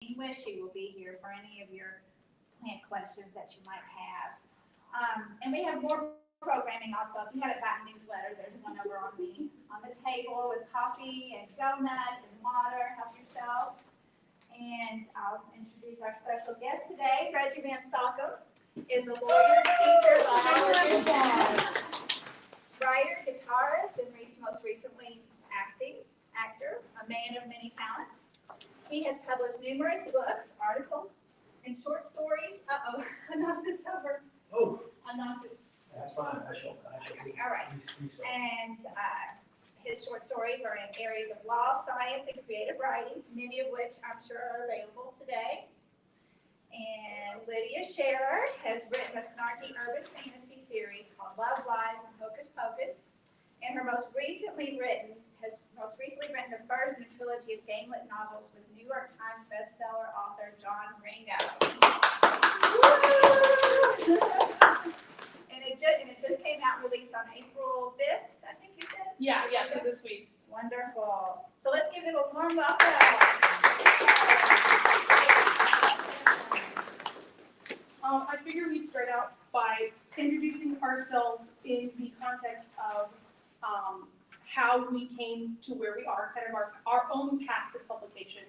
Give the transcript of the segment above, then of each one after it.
English. She will be here for any of your plant questions that you might have. And we have more programming also. If you haven't gotten a newsletter, there's one over on the table with coffee and donuts and water. Help yourself. And I'll introduce our special guest today. Reggie Van Stocker is a lawyer, teacher, biologist, writer, guitarist, and most recently actor, a man of many talents. He has published numerous books, articles, and short stories. Not this summer. Oh, Not this. that's fine. I shall. All right. And his short stories are in areas of law, science, and creative writing, many of which I'm sure are available today. And Lydia Sherrer has written a snarky urban fantasy series called Love, Lies, and Hocus Pocus. And her most recently written the first in a trilogy of ganglet novels with New York Times bestseller author John Ringo. And it just came out, released on April 5th, I think you said? Yeah, so this week. Wonderful. So let's give them a warm welcome. I figured we'd start out by introducing ourselves in the context of how we came to where we are, kind of our own path to publication.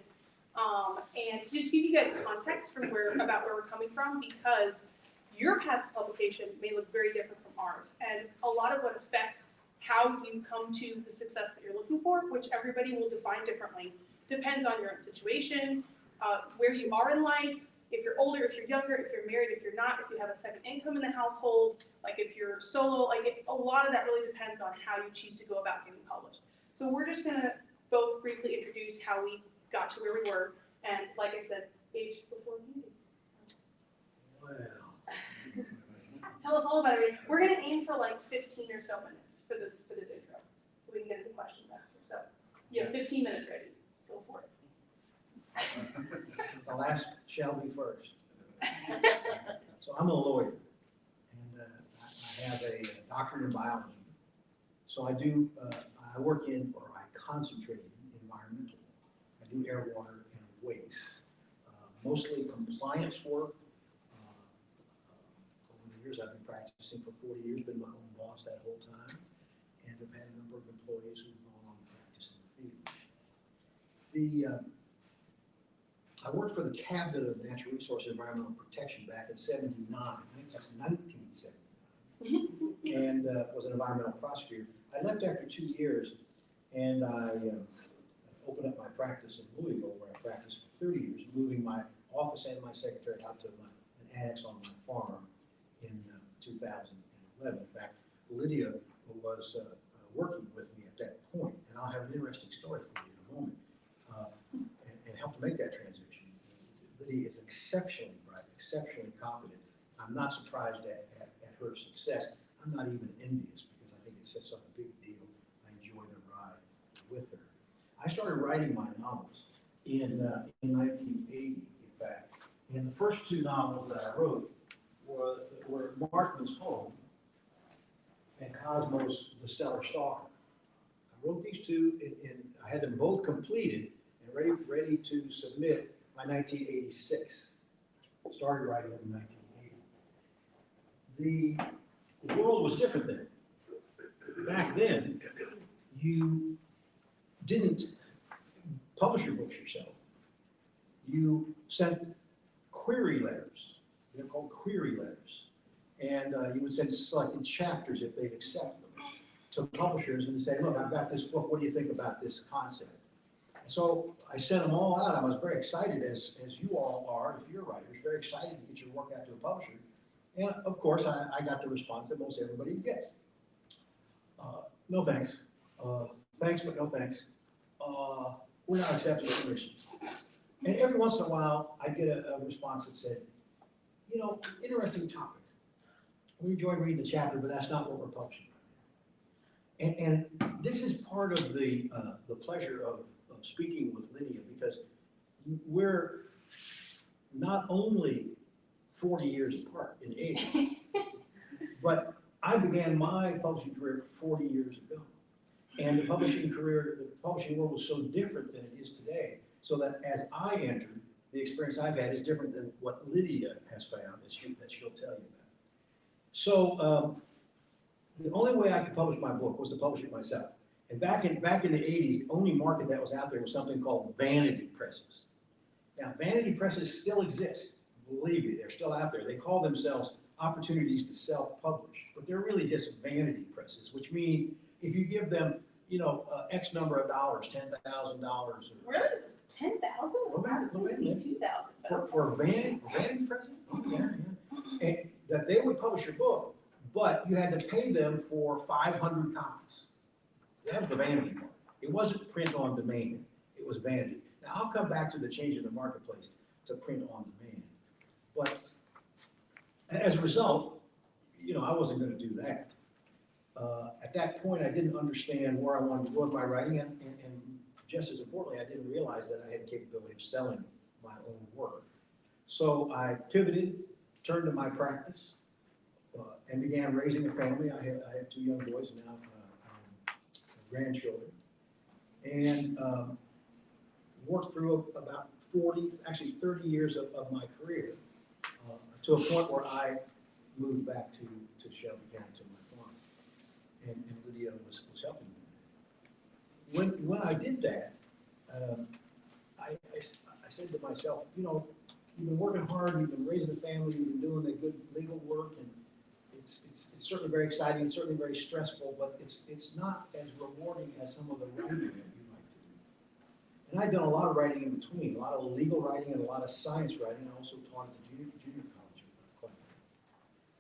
And to just give you guys context from about where we're coming from, because your path to publication may look very different from ours. And a lot of what affects how you come to the success that you're looking for, which everybody will define differently, depends on your own situation, where you are in life, if you're older, if you're younger, if you're married, if you're not, if you have a second income in the household, like if you're solo, a lot of that really depends on how you choose to go about getting published. So we're just gonna both briefly introduce how we got to where we were, and like I said, age before meeting. Well. Tell us all about it. We're gonna aim for like 15 or so minutes for this intro, so we can get into questions after. So you have 15 minutes ready. Go for it. The last shall be first. So I'm a lawyer, and I have a doctorate in biology. So I work in, or I concentrate in environmental. I do air, water, and waste. Mostly compliance work. Over the years, I've been practicing for 40 years, been my own boss that whole time, and have had a number of employees who've gone on to practice in the field. I worked for the Cabinet of Natural Resource and Environmental Protection back in '79. I think that's 1979, and was an environmental prosecutor. I left after 2 years, and I opened up my practice in Louisville, where I practiced for 30 years, moving my office and my secretariat out to an annex on my farm in 2011. In fact, Lydia was working with me at that point, and I'll have an interesting story for you in a moment, and help to make that transition. Lydia is exceptionally bright, exceptionally competent. I'm not surprised at her success. I'm not even envious, because I think it sets up a big deal. I enjoy the ride with her. I started writing my novels in 1980, in fact. And the first 2 novels that I wrote were Martin's Home and Cosmos, the Stellar Stalker. I wrote these 2, and I had them both completed and ready to submit by 1986. Started writing in 1980. The world was different then. Back then, you didn't publish your books yourself. You sent query letters. They're called query letters. And you would send selected chapters, if they'd accept them, to publishers and say, look, I've got this book. What do you think about this concept? So I sent them all out. I was very excited, as you all are, if you're writers, very excited to get your work out to a publisher. And of course, I got the response that most everybody gets. No thanks. Thanks, but no thanks. We're not accepting submissions. And every once in a while, I get a response that said, interesting topic. We enjoyed reading the chapter, but that's not what we're publishing right now. And this is part of the pleasure of speaking with Lydia, because we're not only 40 years apart in age, but I began my publishing career 40 years ago. And the publishing world was so different than it is today, so that as I entered, the experience I've had is different than what Lydia has found, that she'll tell you about. So the only way I could publish my book was to publish it myself. And back in the 80s, the only market that was out there was something called vanity presses. Now, vanity presses still exist. Believe me, they're still out there. They call themselves opportunities to self-publish, but they're really just vanity presses, which mean if you give them, X number of dollars, $10,000. Really? It was 10,000? Well, I didn't see 2,000. For vanity presses? Yeah. And that they would publish your book, but you had to pay them for 500 copies. That was the vanity part. It wasn't print on demand. It was vanity. Now, I'll come back to the change in the marketplace to print on demand. But as a result, I wasn't going to do that. At that point, I didn't understand where I wanted to go with my writing, and just as importantly, I didn't realize that I had the capability of selling my own work. So I pivoted, turned to my practice, and began raising a family. I have 2 young boys now, grandchildren, and worked through about 30 years of my career, to a point where I moved back to Shelby County, to my farm, and Lydia was helping me. When I did that, I said to myself, you've been working hard, you've been raising a family, you've been doing the good legal work, and it's certainly very exciting, it's certainly very stressful, but it's not as rewarding as some of the writing that you like to do. And I've done a lot of writing in between, a lot of legal writing and a lot of science writing. I also taught at the junior college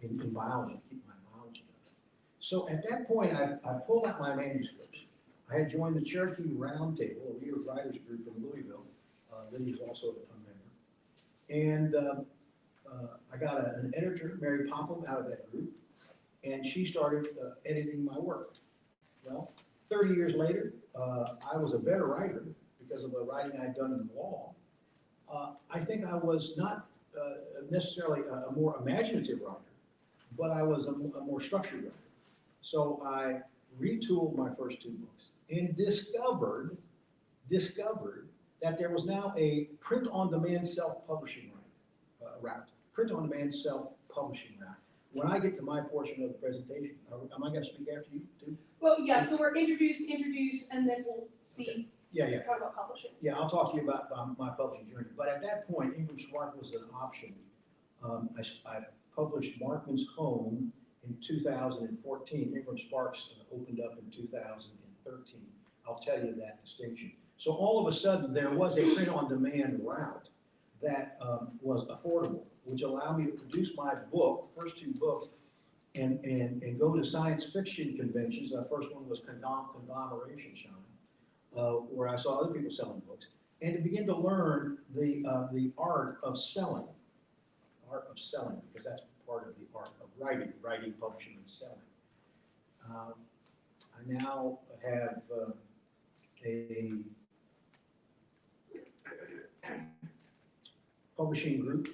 in biology, keep my biology up. So at that point, I pulled out my manuscripts. I had joined the Cherokee Roundtable, a reader writers group in Louisville. Lydia is also a member. And I got an editor, Mary Popham, out of that group, and she started editing my work. Well, 30 years later, I was a better writer because of the writing I'd done in law. I think I was not necessarily a more imaginative writer, but I was a more structured writer. So I retooled my first 2 books and discovered that there was now a print-on-demand self-publishing route. Print-on-demand self-publishing route. When I get to my portion of the presentation, am I going to speak after you too? Well, yeah, so we're introduce, and then we'll see. Okay. Yeah. Talk about publishing. Yeah, I'll talk to you about my publishing journey. But at that point, Ingram Spark was an option. I published Markman's Home in 2014. Ingram Sparks opened up in 2013. I'll tell you that distinction. So all of a sudden, there was a print-on-demand route that was affordable, which allowed me to produce my book, first 2 books, and go to science fiction conventions. The first one was Conglomeration Shine, where I saw other people selling books, and to begin to learn the art of selling, because that's part of the art of writing, publishing, and selling. I now have a publishing group,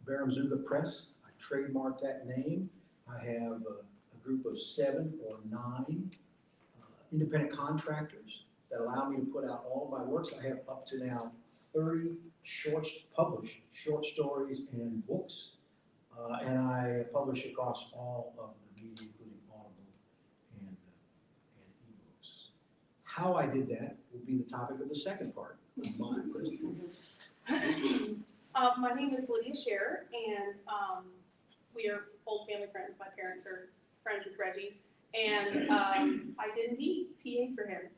Baramzuga Press. I trademarked that name. I have a group of 7 or 9 independent contractors that allow me to put out all of my works. I have up to now 30 published short stories and books, and I publish across all of the media, including Audible and ebooks. How I did that will be the topic of the second part of my presentation. My name is Lydia Sherrer, and we are old family friends. My parents are friends with Reggie, and I did indeed PA for him,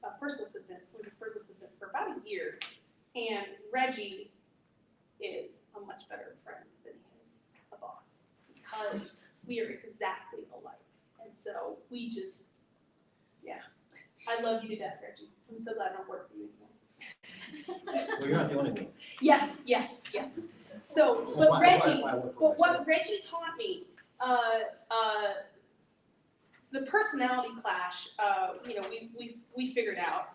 a personal assistant, for about a year. And Reggie is a much better friend than he is a boss, because we are exactly alike. And so we just, I love you to death, Reggie. I'm so glad I don't work for you anymore. Well, you're not the only one. Yes. So, but what Reggie taught me, it's the personality clash, we figured out.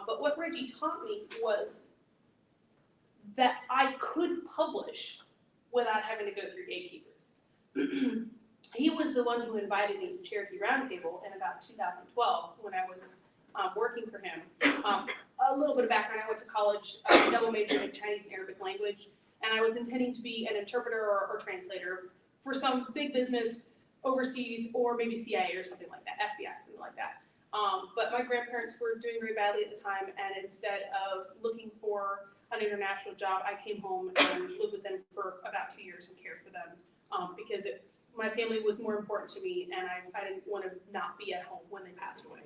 But what Reggie taught me was that I could publish without having to go through gatekeepers. He was the one who invited me to Cherokee Roundtable in about 2012 when I was working for him. A little bit of background, I went to college, double major in Chinese and Arabic language, and I was intending to be an interpreter or translator for some big business overseas, or maybe CIA or something like that, FBI, something like that. But my grandparents were doing very badly at the time, and instead of looking for an international job, I came home and lived with them for about 2 years and cared for them, because my family was more important to me, and I didn't want to not be at home when they passed away.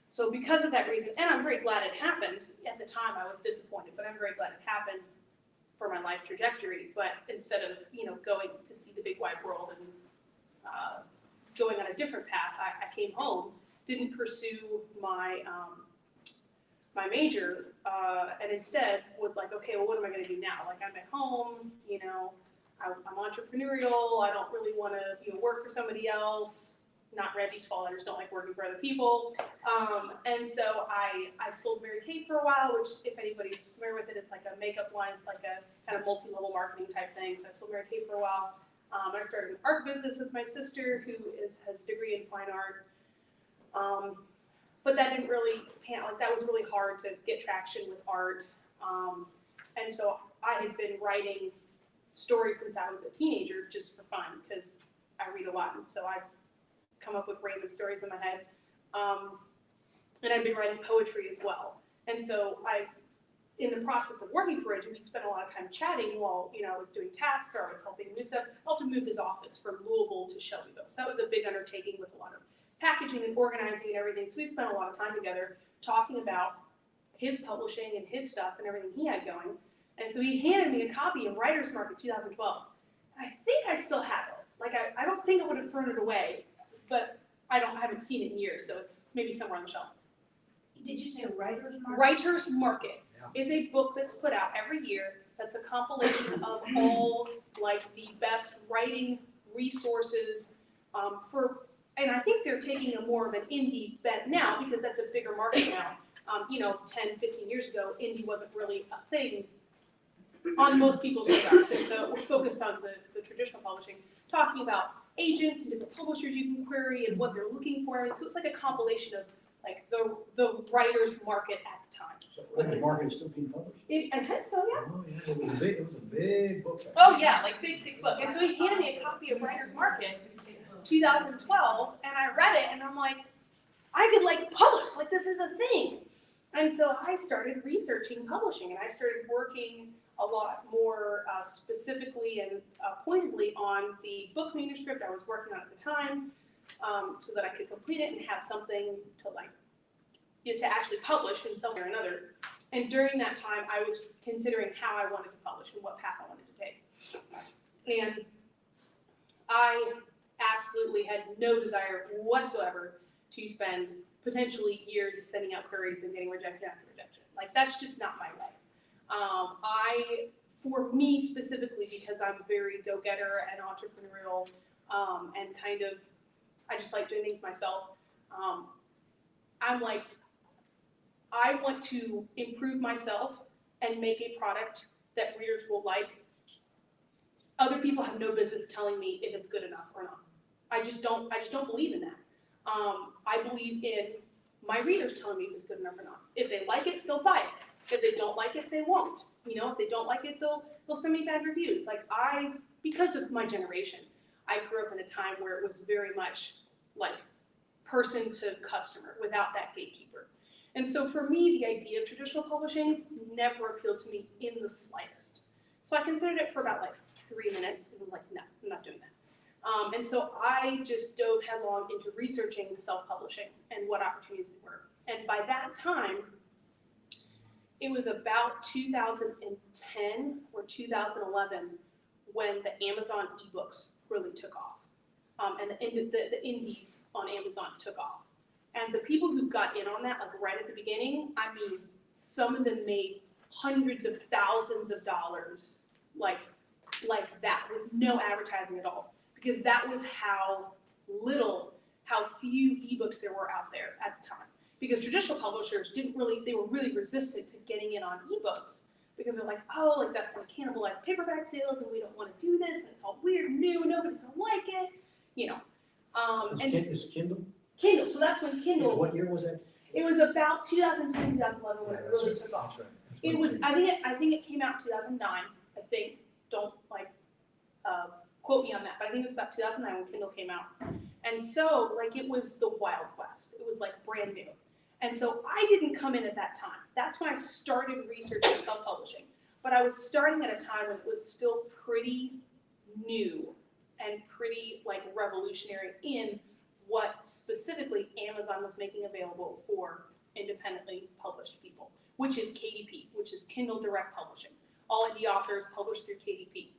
So because of that reason, and I'm very glad it happened. At the time, I was disappointed, but I'm very glad it happened for my life trajectory. But instead of going to see the big wide world and going on a different path, I came home, didn't pursue my my major, and instead was like, okay, well, what am I going to do now? Like, I'm at home, I'm entrepreneurial. I don't really want to work for somebody else. Not Reggie's fault. I just don't like working for other people. And so I sold Mary Kay for a while, which, if anybody's familiar with it, it's like a makeup line. It's like a kind of multi-level marketing type thing. So I sold Mary Kay for a while. I started an art business with my sister, who has a degree in fine art. But that didn't really that was really hard to get traction with art. And so I had been writing stories since I was a teenager, just for fun, because I read a lot, and so I come up with random stories in my head. And I've been writing poetry as well. And so in the process of working for Reggie, we spent a lot of time chatting while I was doing tasks, or I was helping move stuff. I helped him move his office from Louisville to Shelbyville. So that was a big undertaking with a lot of packaging and organizing and everything. So we spent a lot of time together talking about his publishing and his stuff and everything he had going. And so he handed me a copy of Writer's Market 2012. And I think I still have it. Like, I don't think I would have thrown it away, but I haven't seen it in years, so it's maybe somewhere on the shelf. Did you say Writer's Market? Writer's Market is a book that's put out every year. That's a compilation of all the best writing resources and I think they're taking a more of an indie bent now, because that's a bigger market now. 10, 15 years ago, indie wasn't really a thing on most people's radars, and so we're focused on the traditional publishing, talking about agents and different publishers you can query and what they're looking for. And so it's like a compilation of the writer's market at the time. So the market is still being published? I think so, yeah. Oh, yeah, it was a big book. Oh yeah, big, thick book. And so he handed me a copy of Writer's Market 2012, and I read it, and I'm like, I could publish, this is a thing. And so I started researching publishing, and I started working a lot more specifically and pointedly on the book manuscript I was working on at the time, so that I could complete it and have something to actually publish in some way or another. And during that time, I was considering how I wanted to publish and what path I wanted to take. And I absolutely had no desire whatsoever to spend potentially years sending out queries and getting rejection after rejection. That's just not my way. For me specifically, because I'm very go-getter and entrepreneurial, and I just like doing things myself. I want to improve myself and make a product that readers will like. Other people have no business telling me if it's good enough or not. I just don't believe in that. I believe in my readers telling me if it's good enough or not. If they like it, they'll buy it. If they don't like it, they won't. If they don't like it, they'll send me bad reviews. Because of my generation, I grew up in a time where it was very much person to customer without that gatekeeper. And so for me, the idea of traditional publishing never appealed to me in the slightest. So I considered it for about 3 minutes, and I'm like, no, I'm not doing that. And so I just dove headlong into researching self-publishing and what opportunities there were. And by that time, it was about 2010 or 2011 when the Amazon ebooks really took off. And the indies on Amazon took off. And the people who got in on that, right at the beginning, some of them made hundreds of thousands of dollars, like that, with no advertising at all. Because that was how few ebooks there were out there at the time. Because traditional publishers they were really resistant to getting in on ebooks. Because they're that's going to cannibalize paperback sales, and we don't want to do this, and it's all weird and new, and nobody's going to like it, Is Kindle? Kindle, so that's when Kindle. What year was that? It was about 2010, 2011 when it really That's took right, off. that's right. That's It what was, changed. I think it came out 2009, I think, don't quote me on that, but I think it was about 2009 when Kindle came out. And so, like, it was the Wild West. It was like brand new. And so I didn't come in at that time. That's when I started researching self-publishing. But I was starting at a time when it was still pretty new and pretty like revolutionary in what specifically Amazon was making available for independently published people, which is KDP, which is Kindle Direct Publishing. All indie authors published through KDP.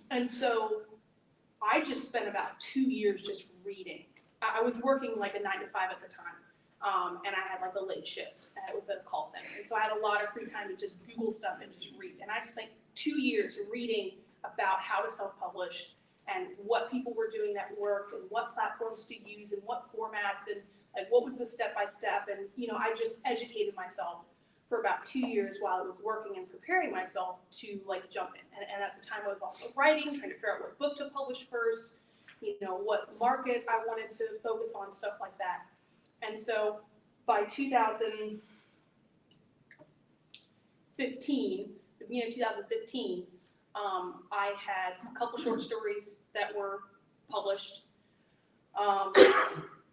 And so I just spent about 2 years just reading. I was working like a 9 to 5 at the time, and I had like a late shift, and it was a call center. And so I had a lot of free time to just Google stuff and just read. And I spent 2 years reading about how to self-publish and what people were doing that worked and what platforms to use and what formats and like what was the step-by-step. And, you know, I just educated myself for about 2 years while I was working and preparing myself to like jump in. And at the time I was also writing, trying to figure out what book to publish first, you know, what market I wanted to focus on, stuff like that. And so by 2015, the beginning of 2015, I had a couple short stories that were published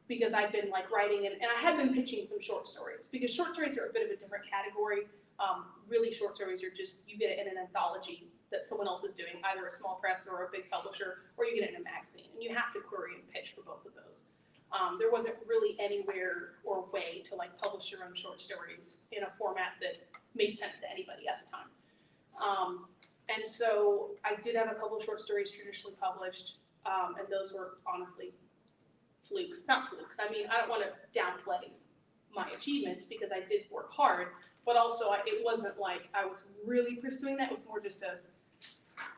because I'd been like writing and I had been pitching some short stories because short stories are a bit of a different category. Really short stories are just, you get it in an anthology that someone else is doing, either a small press or a big publisher, or you get it in a magazine, and you have to query and pitch for both of those. There wasn't really anywhere or way to like publish your own short stories in a format that made sense to anybody at the time. And so I did have a couple of short stories traditionally published, and those were honestly flukes, not flukes. I mean, I don't want to downplay my achievements because I did work hard, but also it wasn't like I was really pursuing that. It was more just to,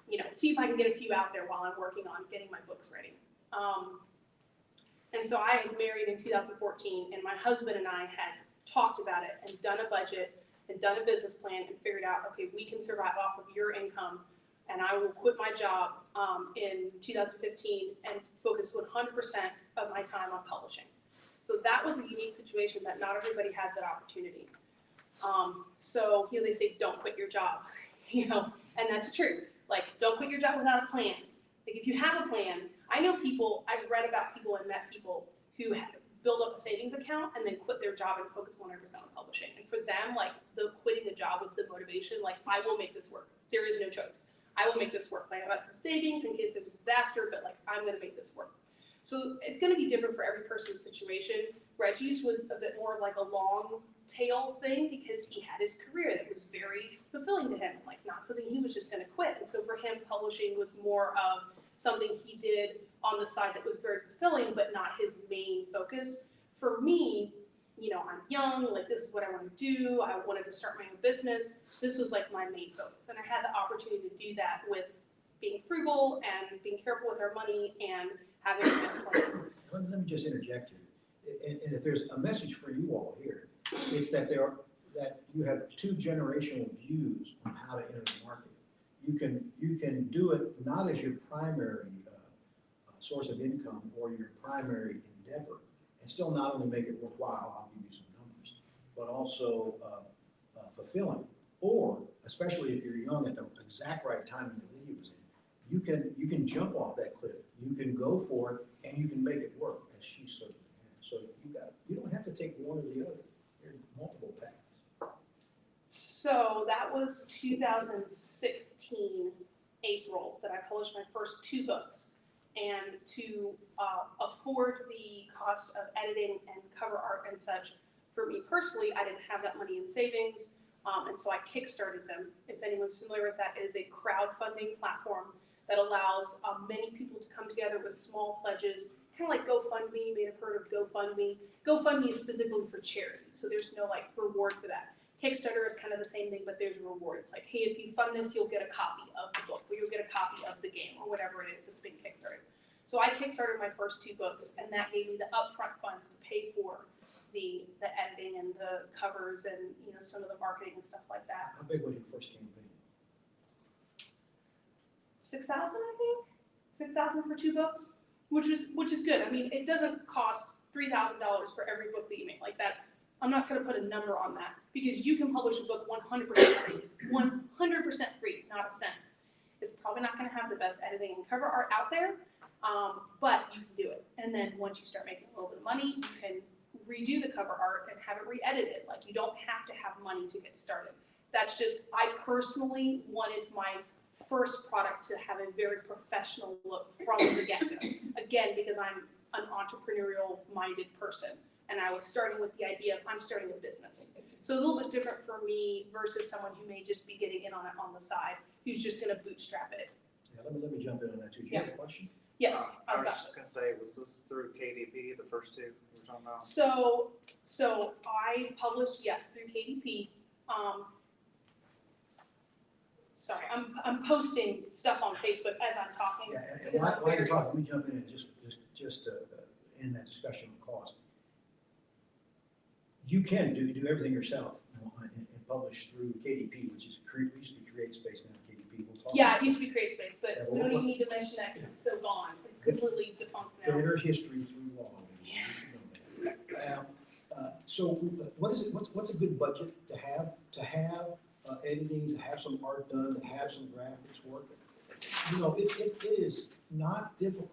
you know, see if I can get a few out there while I'm working on getting my books ready. And so I had married in 2014, and my husband and I had talked about it and done a budget and done a business plan and figured out, okay, we can survive off of your income, and I will quit my job in 2015 and focus 100% of my time on publishing. So that was a unique situation that not everybody has that opportunity. So, you know, they say, don't quit your job, you know, and that's true. Like, don't quit your job without a plan. Like, if you have a plan, I know people, I've read about people and met people who build up a savings account and then quit their job and focus 100% on publishing. And for them, like, the quitting the job was the motivation. Like, I will make this work. There is no choice. I will make this work. Like, I've got some savings in case there's a disaster, but like, I'm going to make this work. So it's going to be different for every person's situation. Reggie's was a bit more like a long tail thing because he had his career that was very fulfilling to him, like not something he was just going to quit. And so for him, publishing was more of something he did on the side that was very fulfilling, but not his main focus. For me, you know, I'm young, like this is what I want to do. I wanted to start my own business. This was like my main focus. And I had the opportunity to do that with being frugal and being careful with our money and having a good plan. Let me just interject here. And if there's a message for you all here, it's that that you have two generational views on how to enter the market. You can do it not as your primary source of income or your primary endeavor, and still not only make it worthwhile, I'll give you some numbers, but also fulfilling. Or, especially if you're young at the exact right time that Lydia was in, you can jump off that cliff. You can go for it, and you can make it work, as she certainly has. So you don't have to take one or the other. There are multiple paths. So that was 2016 April that I published my first 2 books. And to afford the cost of editing and cover art and such, for me personally, I didn't have that money in savings, and so I kickstarted them. If anyone's familiar with that, it is a crowdfunding platform that allows many people to come together with small pledges, kind of like GoFundMe. You may have heard of GoFundMe. GoFundMe is specifically for charity, so there's no like reward for that. Kickstarter is kind of the same thing, but there's a reward. It's like, hey, if you fund this, you'll get a copy of the book, or you'll get a copy of the game, or whatever it is that's being kickstarted. So I kickstarted my first 2 books, and that gave me the upfront funds to pay for the editing and the covers and, you know, some of the marketing and stuff like that. How big was your first campaign? 6,000, I think. 6,000 for 2 books, which is good. I mean, it doesn't cost $3,000 for every book that you make. Like I'm not gonna put a number on that, because you can publish a book 100% free, 100% free, not a cent. It's probably not gonna have the best editing and cover art out there, but you can do it. And then once you start making a little bit of money, you can redo the cover art and have it re-edited. Like, you don't have to have money to get started. That's just, I personally wanted my first product to have a very professional look from the get-go. Again, because I'm an entrepreneurial-minded person, and I was starting with the idea of I'm starting a business. So a little bit different for me versus someone who may just be getting in on it on the side, who's just gonna bootstrap it. Yeah, let me jump in on that too. Do you have a question? Yes, I was just gonna say, was this through KDP, the first two you were talking about? So I published, yes, through KDP. Sorry, I'm posting stuff on Facebook as I'm talking. Yeah, and while you're talking, let me jump in and just to end that discussion on cost. You can do everything yourself, and publish through KDP, which is used to be CreateSpace, now KDP. We'll talk Yeah, about it used to be CreateSpace, but Yeah, we don't well, even need to mention that because it's so gone. It's completely defunct now. better history through law. You should know that. So what's a good budget to have editing, to have some art done, to have some graphics work? You know, it is not difficult,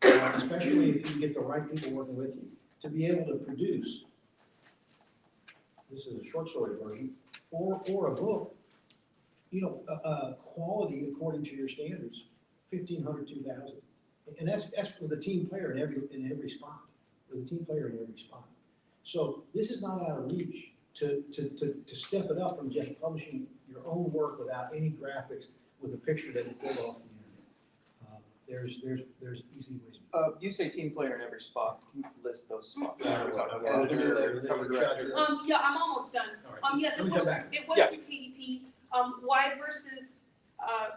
especially if you get the right people working with you, to be able to produce. This is a short story version, or a book, you know, quality according to your standards, 1,500, 2,000. And that's with a team player in every spot, with a team player in every spot. So this is not out of reach to step it up from just publishing your own work without any graphics, with a picture that is pulled off the internet. There's easy ways. You say team player in every spot. Can you list those spots? Yeah, We're talking well, editor, cover director. Yeah, I'm almost done. All right. Yes, Let it me was come back. through KDP. Why versus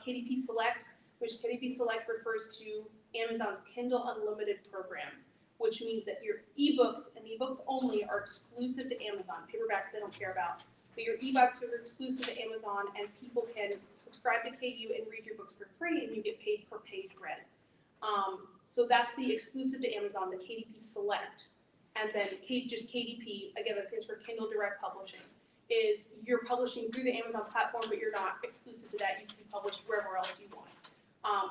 KDP Select, which KDP Select refers to Amazon's Kindle Unlimited program, which means that your ebooks and ebooks only are exclusive to Amazon. Paperbacks they don't care about. But your ebooks are exclusive to Amazon, and people can subscribe to KU and read your books for free, and you get paid per page read. So that's the exclusive to Amazon, the KDP Select. And then just KDP, again, that stands for Kindle Direct Publishing, is you're publishing through the Amazon platform, but you're not exclusive to that. You can be published wherever else you want.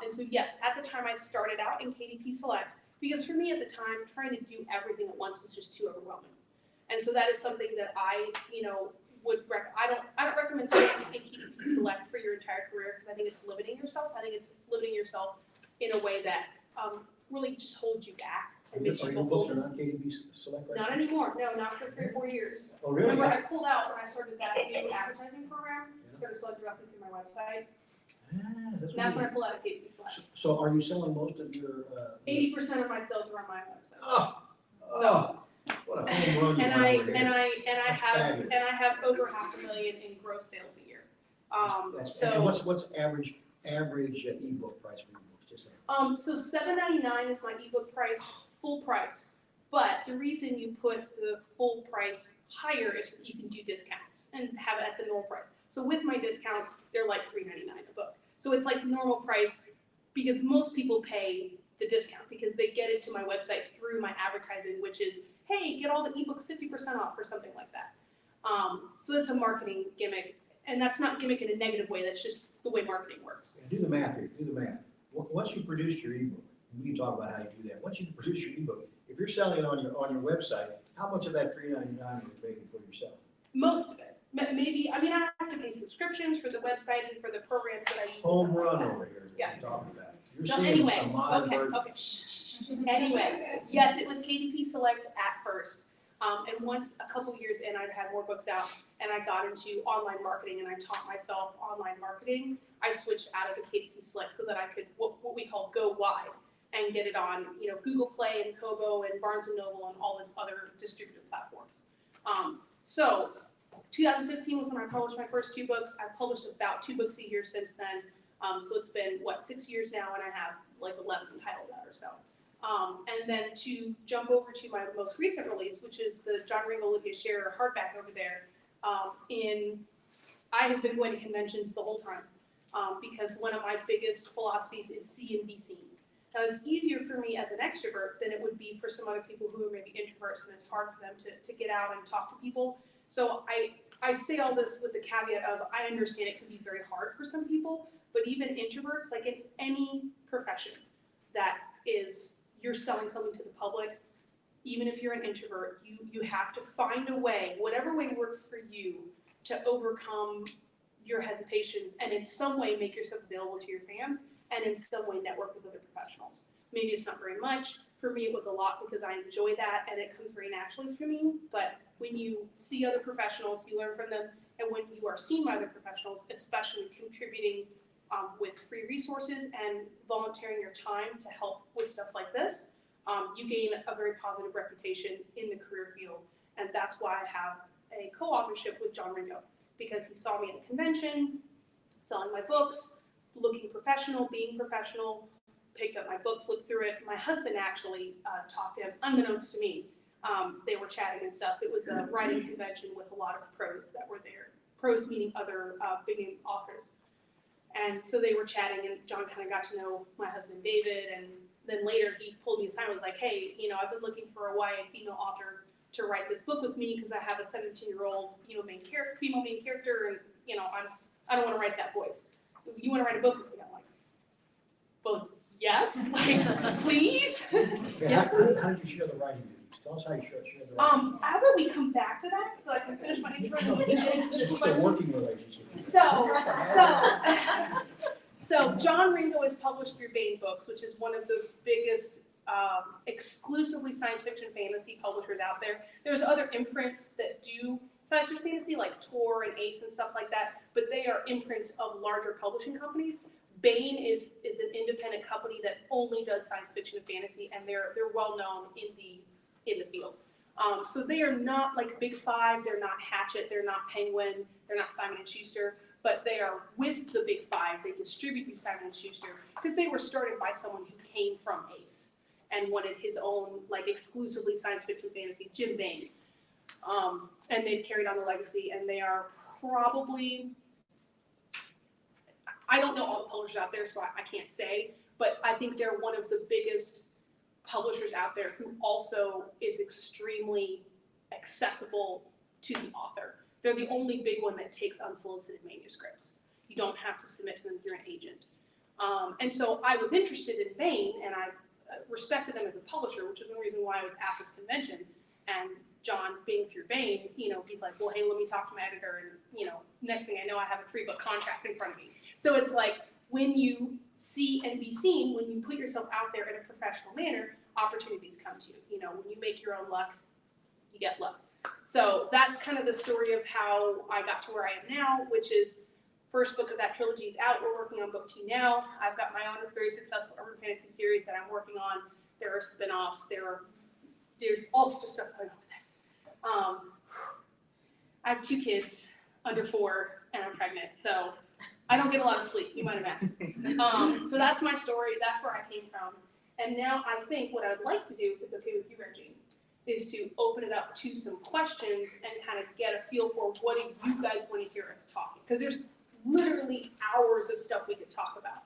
And so yes, at the time I started out in KDP Select, because for me at the time, trying to do everything at once was just too overwhelming. And so that is something that I, I don't recommend staying in KDP Select for your entire career, because I think it's limiting yourself. I think it's limiting yourself in a way that really just holds you back and makes you Are feel your books old. are not KDP Select right Not now? anymore, no, not for 3 or 4 years. Oh, really? Remember, I pulled out when I started that new advertising program, Yeah. started selling directly through my website. That's When I what pulled out of KDP Select. so are you selling most of your? 80% of my sales are on my website. What a home run you And have I over here. That's fabulous. have over $500,000 in gross sales a year. And what's average ebook price for your books? Just saying. So $7.99 is my ebook price, full price. But the reason you put the full price higher is that you can do discounts and have it at the normal price. So with my discounts, they're like $3.99 a book. So it's like normal price because most people pay the discount because they get it to my website through my advertising, which is, hey, get all the ebooks 50% off or something like that. So it's a marketing gimmick, and that's not gimmick in a negative way. That's just the way marketing works. Yeah, do the math here. Do the math. Once you produce your ebook, we can talk about how you do that. Once you produce your ebook, if you're selling it on your website, how much of that $3.99 are you making for yourself? Most of it. Maybe, I have to pay subscriptions for the website and for the programs that I use. and Home stuff like run that. over here is what Yeah. you're talking about. You're So seeing anyway, a modern version. okay. Anyway, yes, it was KDP Select at first. And once a couple years in, I'd had more books out and I got into online marketing and I taught myself online marketing. I switched out of the KDP Select so that I could, what we call go wide and get it on, Google Play and Kobo and Barnes & Noble and all the other distributor platforms. So 2016 was when I published my first 2 books. I've published about 2 books a year since then. So it's been, 6 years now, and I have like 11 entitled out or so. And then to jump over to my most recent release, which is the John Ringo, Lydia, Sherrer hardback over there. I have been going to conventions the whole time because one of my biggest philosophies is see and be seen. Now, it's easier for me as an extrovert than it would be for some other people who are maybe introverts, and it's hard for them to get out and talk to people. So I say all this with the caveat of I understand it can be very hard for some people, but even introverts, like in any profession that is, you're selling something to the public, even if you're an introvert, you have to find a way, whatever way works for you, to overcome your hesitations and in some way make yourself available to your fans and in some way network with other professionals. Maybe it's not very much. For me, it was a lot because I enjoy that and it comes very naturally for me. But when you see other professionals, you learn from them. And when you are seen by other professionals, especially contributing with free resources and volunteering your time to help with stuff like this, you gain a very positive reputation in the career field. And that's why I have a co-authorship with John Ringo, because he saw me at a convention, selling my books, looking professional, being professional, picked up my book, flipped through it. My husband actually talked to him, unbeknownst to me. They were chatting and stuff. It was a writing convention with a lot of pros that were there. Pros meaning other big name authors. And so they were chatting and John kind of got to know my husband David, and then later he pulled me aside and was like, hey, I've been looking for a YA female author to write this book with me because I have a 17-year-old, female main character, and I don't want to write that voice. You want to write a book with me? I'm like, well, yes, like, please. Yeah, how did you share the writing duties? Tell us how you share the writing. How about we come back to that so I can finish my intro and we can get into This this is a one. working relationship. So John Ringo is published through Baen Books, which is one of the biggest exclusively science fiction fantasy publishers out there. There's other imprints that do science fiction fantasy, like Tor and Ace and stuff like that, but they are imprints of larger publishing companies. Baen is an independent company that only does science fiction and fantasy, and they're well known in the field. So they are not like Big Five, they're not Hachette, they're not Penguin, they're not Simon & Schuster, but they are with the Big Five. They distribute through Simon & Schuster because they were started by someone who came from Ace and wanted his own like exclusively science fiction fantasy, Jim Baen. And they've carried on the legacy, and they are probably, I don't know all the publishers out there, so I can't say, but I think they're one of the biggest publishers out there who also is extremely accessible to the author. They're the only big one that takes unsolicited manuscripts. You don't have to submit to them through an agent. And so I was interested in Baen, and I respected them as a publisher, which is one reason why I was at this convention. And John, being through Baen, he's like, well, hey, let me talk to my editor. And, next thing I know, I have a 3-book contract in front of me. So it's like, when you see and be seen, when you put yourself out there in a professional manner, opportunities come to you. When you make your own luck, you get luck. So that's kind of the story of how I got to where I am now, which is first book of that trilogy is out. We're working on book 2 now. I've got my own very successful urban fantasy series that I'm working on. There are spin-offs. There's all sorts of stuff going on with that. I have 2 kids, under 4, and I'm pregnant, so I don't get a lot of sleep, you might imagine. So that's my story. That's where I came from. And now I think what I'd like to do, if it's okay with you, Reggie, is to open it up to some questions and kind of get a feel for what do you guys want to hear us talking. Because there's literally hours of stuff we could talk about.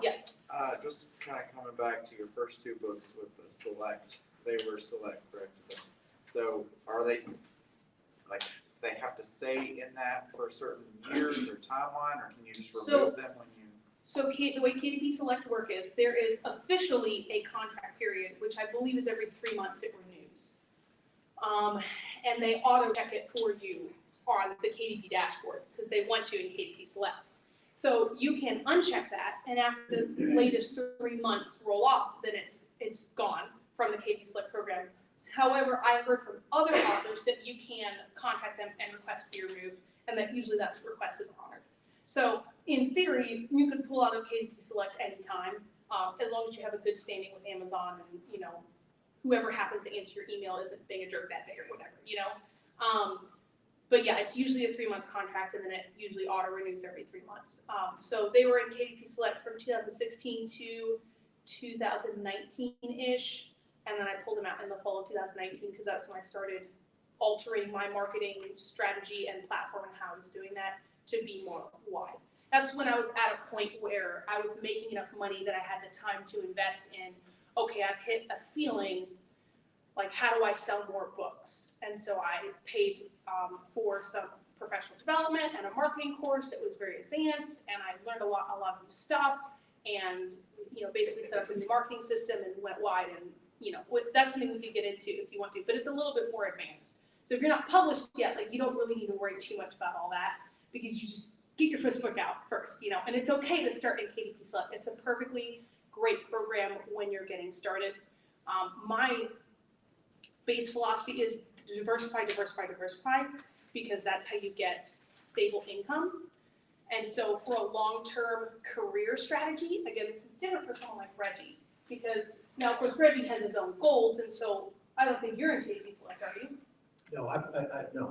Yes? Just kind of coming back to your first 2 books with the select, they were select, correct? So are they, like, they have to stay in that for certain years or timeline, or can you just remove them when you? So the way KDP Select work is, there is officially a contract period, which I believe is every 3 months it renews. And they auto check it for you on the KDP dashboard because they want you in KDP Select. So you can uncheck that, and after the latest 3 months roll off, then it's gone from the KDP Select program. However, I've heard from other authors that you can contact them and request to be removed, and that usually that request is honored. So in theory, you could pull out of KDP Select anytime, as long as you have a good standing with Amazon and, whoever happens to answer your email isn't being a jerk that day or whatever, But yeah, it's usually a 3-month contract, and then it usually auto renews every 3 months. So they were in KDP Select from 2016 to 2019-ish, and then I pulled them out in the fall of 2019 because that's when I started altering my marketing strategy and platform and how I was doing that to be more wide. that's when I was at a point where I was making enough money that I had the time to invest in, okay, I've hit a ceiling, like how do I sell more books? And so I paid for some professional development and a marketing course that was very advanced, and I learned a lot of new stuff, and basically set up a new marketing system and went wide, and that's something we could get into if you want to, but it's a little bit more advanced. So if you're not published yet, like you don't really need to worry too much about all that, because you just get your first book out first, and it's okay to start in KDP Select. It's a perfectly great program when you're getting started. My base philosophy is to diversify, because that's how you get stable income. And so for a long-term career strategy, again, this is different for someone like Reggie, because now, of course, Reggie has his own goals, and so I don't think you're in KDP Select, are you? No, I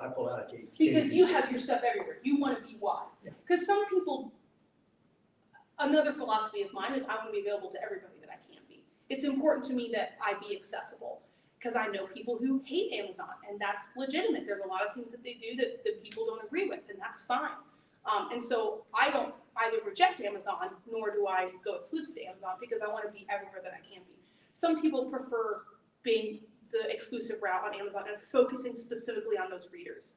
pulled out of KDP. Because you have your stuff everywhere. You want to be wide. Yeah. Because some people, another philosophy of mine is I want to be available to everybody that I can be. It's important to me that I be accessible, because I know people who hate Amazon, and that's legitimate. There's a lot of things that they do that people don't agree with, and that's fine. And so I don't either reject Amazon, nor do I go exclusive to Amazon, because I want to be everywhere that I can be. Some people prefer being the exclusive route on Amazon and focusing specifically on those readers,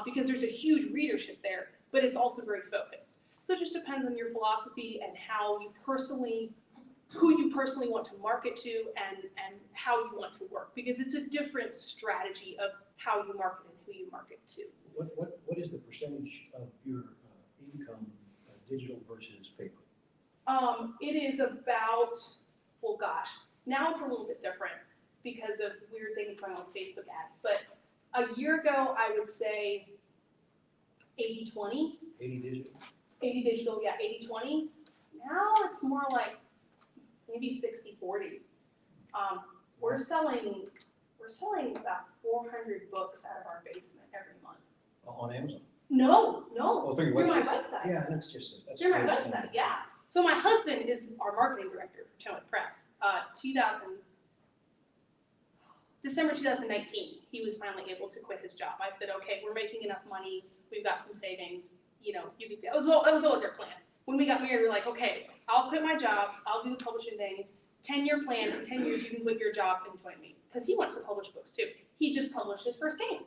because there's a huge readership there, but it's also very focused. So it just depends on your philosophy and how you personally, who you personally want to market to, and how you want to work, because it's a different strategy of how you market and who you market to. What is the percentage of your income digital versus paper? It is about, well, gosh, now it's a little bit different because of weird things going on with Facebook ads. But a year ago, I would say 80-20. 80 digital? 80 digital, yeah, 80-20. Now it's more like maybe 60-40. We're selling about 400 books out of our basement every month. On Amazon? No, Oh, through your through my website? website. Yeah, that's Through my very website, standard. yeah. So my husband is our marketing director for Potomac Press. December 2019, he was finally able to quit his job. I said, okay, we're making enough money. We've got some savings. That was always our plan. When we got married, we were like, okay, I'll quit my job. I'll do the publishing thing. 10-year plan. In 10 years, you can quit your job and join me. Because he wants to publish books too. He just published his first game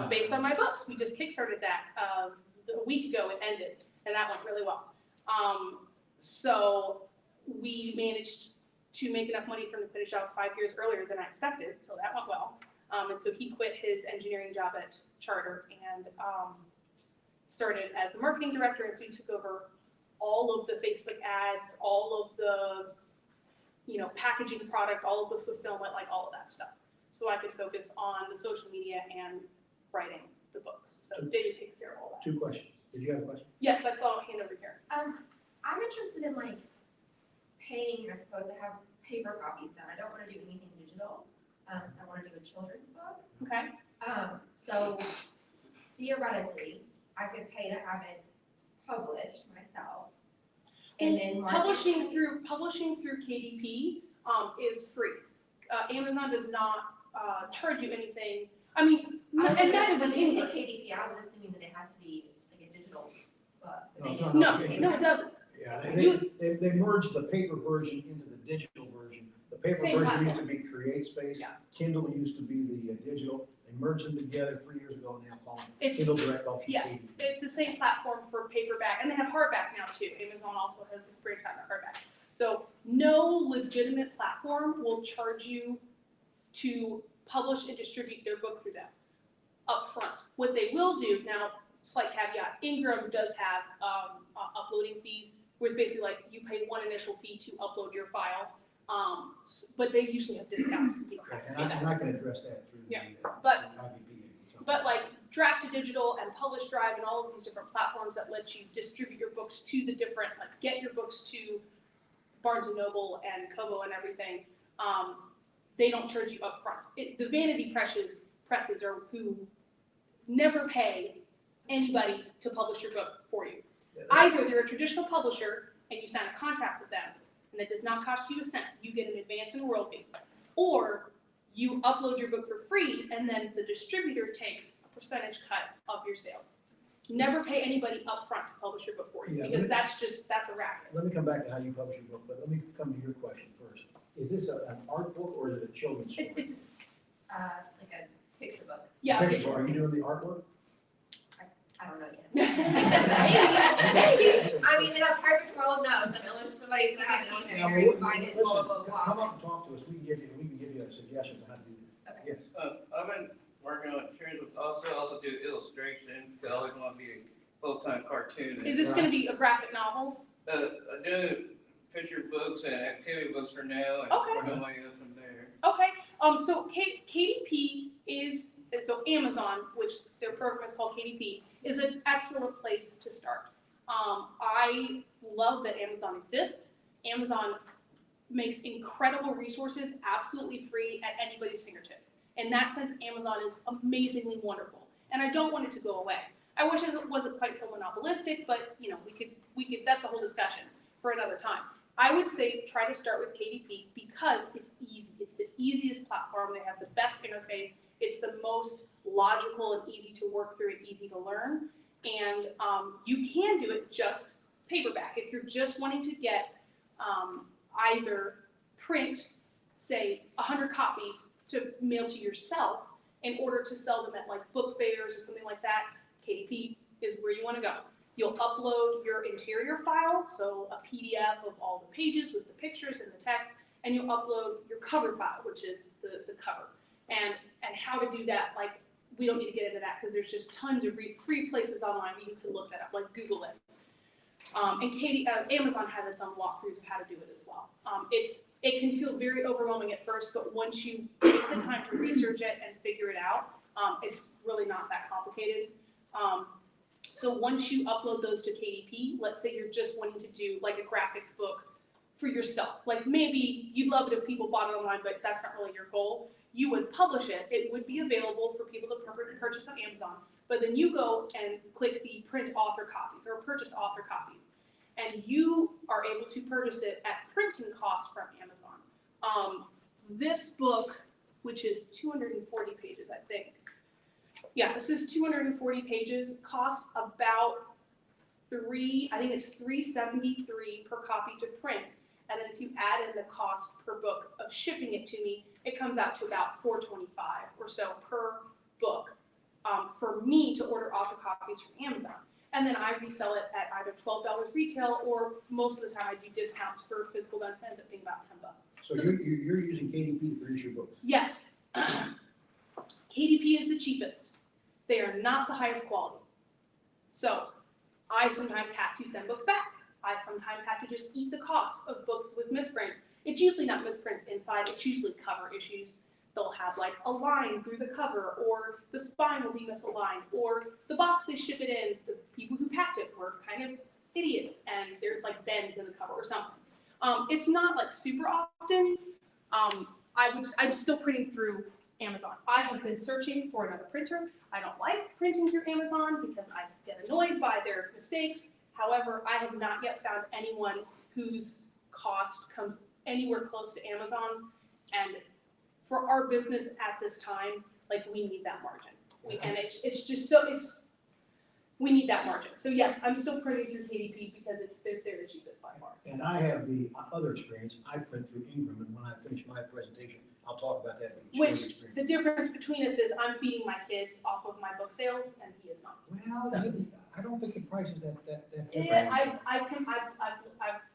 based on my books. We just kickstarted that a week ago. It ended, and that went really well. So we managed to make enough money for him to quit his job 5 years earlier than I expected, so that went well. And so he quit his engineering job at Charter and started as the marketing director, and so he took over all of the Facebook ads, all of the packaging product, all of the fulfillment, like all of that stuff. So I could focus on the social media and writing the books. So David takes care of all that. 2 questions. Did you have a question? Yes, I saw a hand over here. I'm interested in paying as opposed to have paper copies done. I don't want to do anything digital. I want to do a children's book. Okay. So theoretically, I could pay to have it published myself. And then publishing through KDP is free. Amazon does not charge you anything. I mean, and neither does using English. KDP, I was assuming that it has to be like a digital book. No, it doesn't. Yeah, they merged the paper version into the digital version. The paper Same version platform. used to be CreateSpace. Yeah. Kindle used to be the digital. They merged them together 3 years ago, and now call them It's- Kindle Direct Option. yeah. KDP. It's the same platform for paperback, and they have hardback now too. Amazon also has a great time at hardback. So no legitimate platform will charge you to publish and distribute their book through them up front. What they will do, now, slight caveat, Ingram does have uploading fees, where it's basically like you pay one initial fee to upload your file, but they usually have discounts. You don't have to And pay I'm that. not going to address that through Yeah, the but- IBP. But like Draft to Digital and Publish Drive and all of these different platforms that let you distribute your books to the different, get your books to Barnes & Noble and Kobo and everything, they don't charge you up front. The vanity presses are who never pay anybody to publish your book for you. Either they're a traditional publisher and you sign a contract with them and it does not cost you a cent, you get an advance in royalty, or you upload your book for free and then the distributor takes a percentage cut of your sales. Never pay anybody upfront to publish your book for you, Yeah, because that's a racket. Let me come back to how you publish your book, but let me come to your question first. Is this an art book or is it a children's story? It's, Like a picture book. yeah. Picture book. Are you doing the artwork? I don't know yet. Maybe. I mean, in a perfect world, no. Unless somebody's gonna have it Now, on you find it, blah, listen, blah, blah. come up and talk to us. We can give you a suggestion on how to do that. Okay. Yes. I've been working on children's books also do illustration, because I always want to be a full-time cartoonist. Is this gonna be a graphic novel? I do picture books and activity books for now, and Okay. work my way up from there. Okay, so KDP so Amazon, which their program is called KDP, is an excellent place to start. I love that Amazon exists. Amazon makes incredible resources absolutely free at anybody's fingertips. In that sense, Amazon is amazingly wonderful, and I don't want it to go away. I wish it wasn't quite so monopolistic, but you know, we could. That's a whole discussion for another time. I would say try to start with KDP because it's easy. It's the easiest platform. They have the best interface. It's the most logical and easy to work through and easy to learn. And you can do it just paperback. If you're just wanting to get either print, say, 100 copies to mail to yourself in order to sell them at like book fairs or something like that, KDP is where you want to go. You'll upload your interior file, so a PDF of all the pages with the pictures and the text, and you'll upload your cover file, which is the cover. And how to do that, like, we don't need to get into that because there's just tons of free places online that you can look that up, like Google it. And Amazon has its own walkthroughs of how to do it as well. It can feel very overwhelming at first, but once you take the time to research it and figure it out, it's really not that complicated. So once you upload those to KDP, let's say you're just wanting to do like a graphics book for yourself. Like maybe you'd love it if people bought it online, but that's not really your goal. You would publish it. It would be available for people to purchase on Amazon. But then you go and click the print author copies or purchase author copies. And you are able to purchase it at printing cost from Amazon. This book, which is 240 pages, I think. Yeah, this is 240 pages, costs about $373 per copy to print. And then if you add in the cost per book of shipping it to me, it comes out to about $425 or so per book for me to order author copies from Amazon. And then I resell it at either $12 retail or most of the time I do discounts for physical items at being about $10. So you're using KDP to produce your books? Yes. KDP is the cheapest. They are not the highest quality. So I sometimes have to send books back. I sometimes have to just eat the cost of books with misprints. It's usually not misprints inside, it's usually cover issues. They'll have like a line through the cover, or the spine will be misaligned, or the box they ship it in, the people who packed it were kind of idiots and there's like bends in the cover or something. It's not like super often. I'm still printing through Amazon. I have been searching for another printer. I don't like printing through Amazon because I get annoyed by their mistakes. However, I have not yet found anyone whose cost comes anywhere close to Amazon's. And for our business at this time, like we need that margin. And it's just so, we need that margin. So yes, I'm still printing through KDP because they're the cheapest by far. And I have the other experience. I print through Ingram, and when I finish my presentation, I'll talk about that. Which the difference between us is I'm feeding my kids off of my book sales and he is not. Well, I don't think the price is that different. Yeah, I've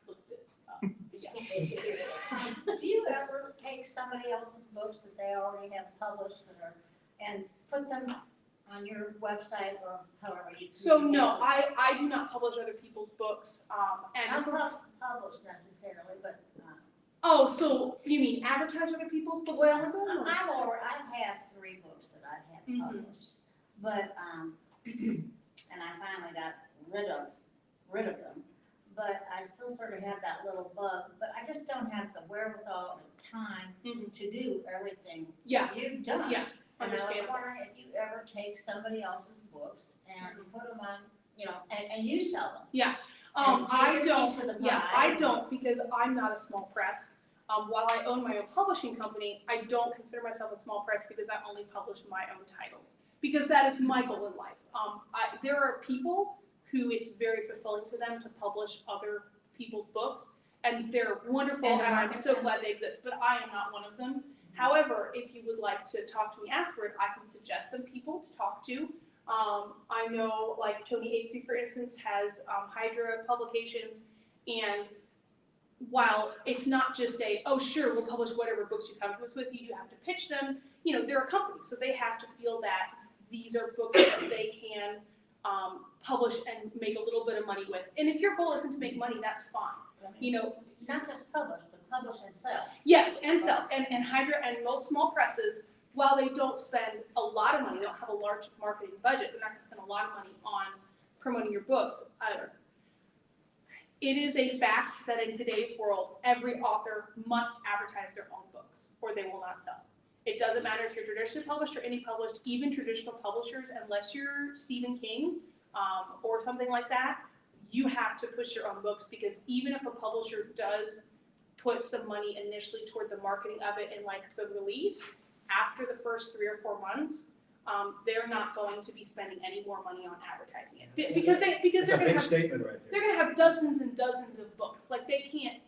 looked it up. Yes. Do you ever take somebody else's books that they already have published and put them on your website or however you? So no, I do not publish other people's books. Not published necessarily, but. Oh, so you mean advertise other people's books? Well, I have 3 books that I have Mhm. published, but and I finally got rid of them. But I still sort of have that little bug, but I just don't have the wherewithal and time Mhm. to do everything Yeah, you've done. yeah, And I was understandable. wondering if you ever take somebody else's books and put them on, and you sell them. Yeah. And take I your don't. piece of the Yeah, pie. I don't because I'm not a small press. While I own my own publishing company, I don't consider myself a small press because I only publish my own titles, because that is my goal in life. There are people who it's very fulfilling to them to publish other people's books, and they're wonderful, And and I'm market so them. glad they exist, but I am not one of them. However, if you would like to talk to me afterward, I can suggest some people to talk to. I know, like Tony Acree, for instance, has Hydra Publications, and while it's not just oh sure, we'll publish whatever books you come to us with, you have to pitch them. You know, they're a company, so they have to feel that these are books that they can publish and make a little bit of money with. And if your goal isn't to make money, that's fine. You know, It's not just publish, but publish and sell. yes, and sell. And Hydra and most small presses, while they don't spend a lot of money, they don't have a large marketing budget, they're not gonna spend a lot of money on promoting your books either. It is a fact that in today's world, every author must advertise their own books or they will not sell. It doesn't matter if you're traditionally published or indie published, even traditional publishers, unless you're Stephen King or something like that, you have to push your own books, because even if a publisher does put some money initially toward the marketing of it in like the release, after the first 3 or 4 months, they're not going to be spending any more money on advertising it, because they're That's a gonna big have, statement right there. they're gonna have dozens and dozens of books. Like they can't.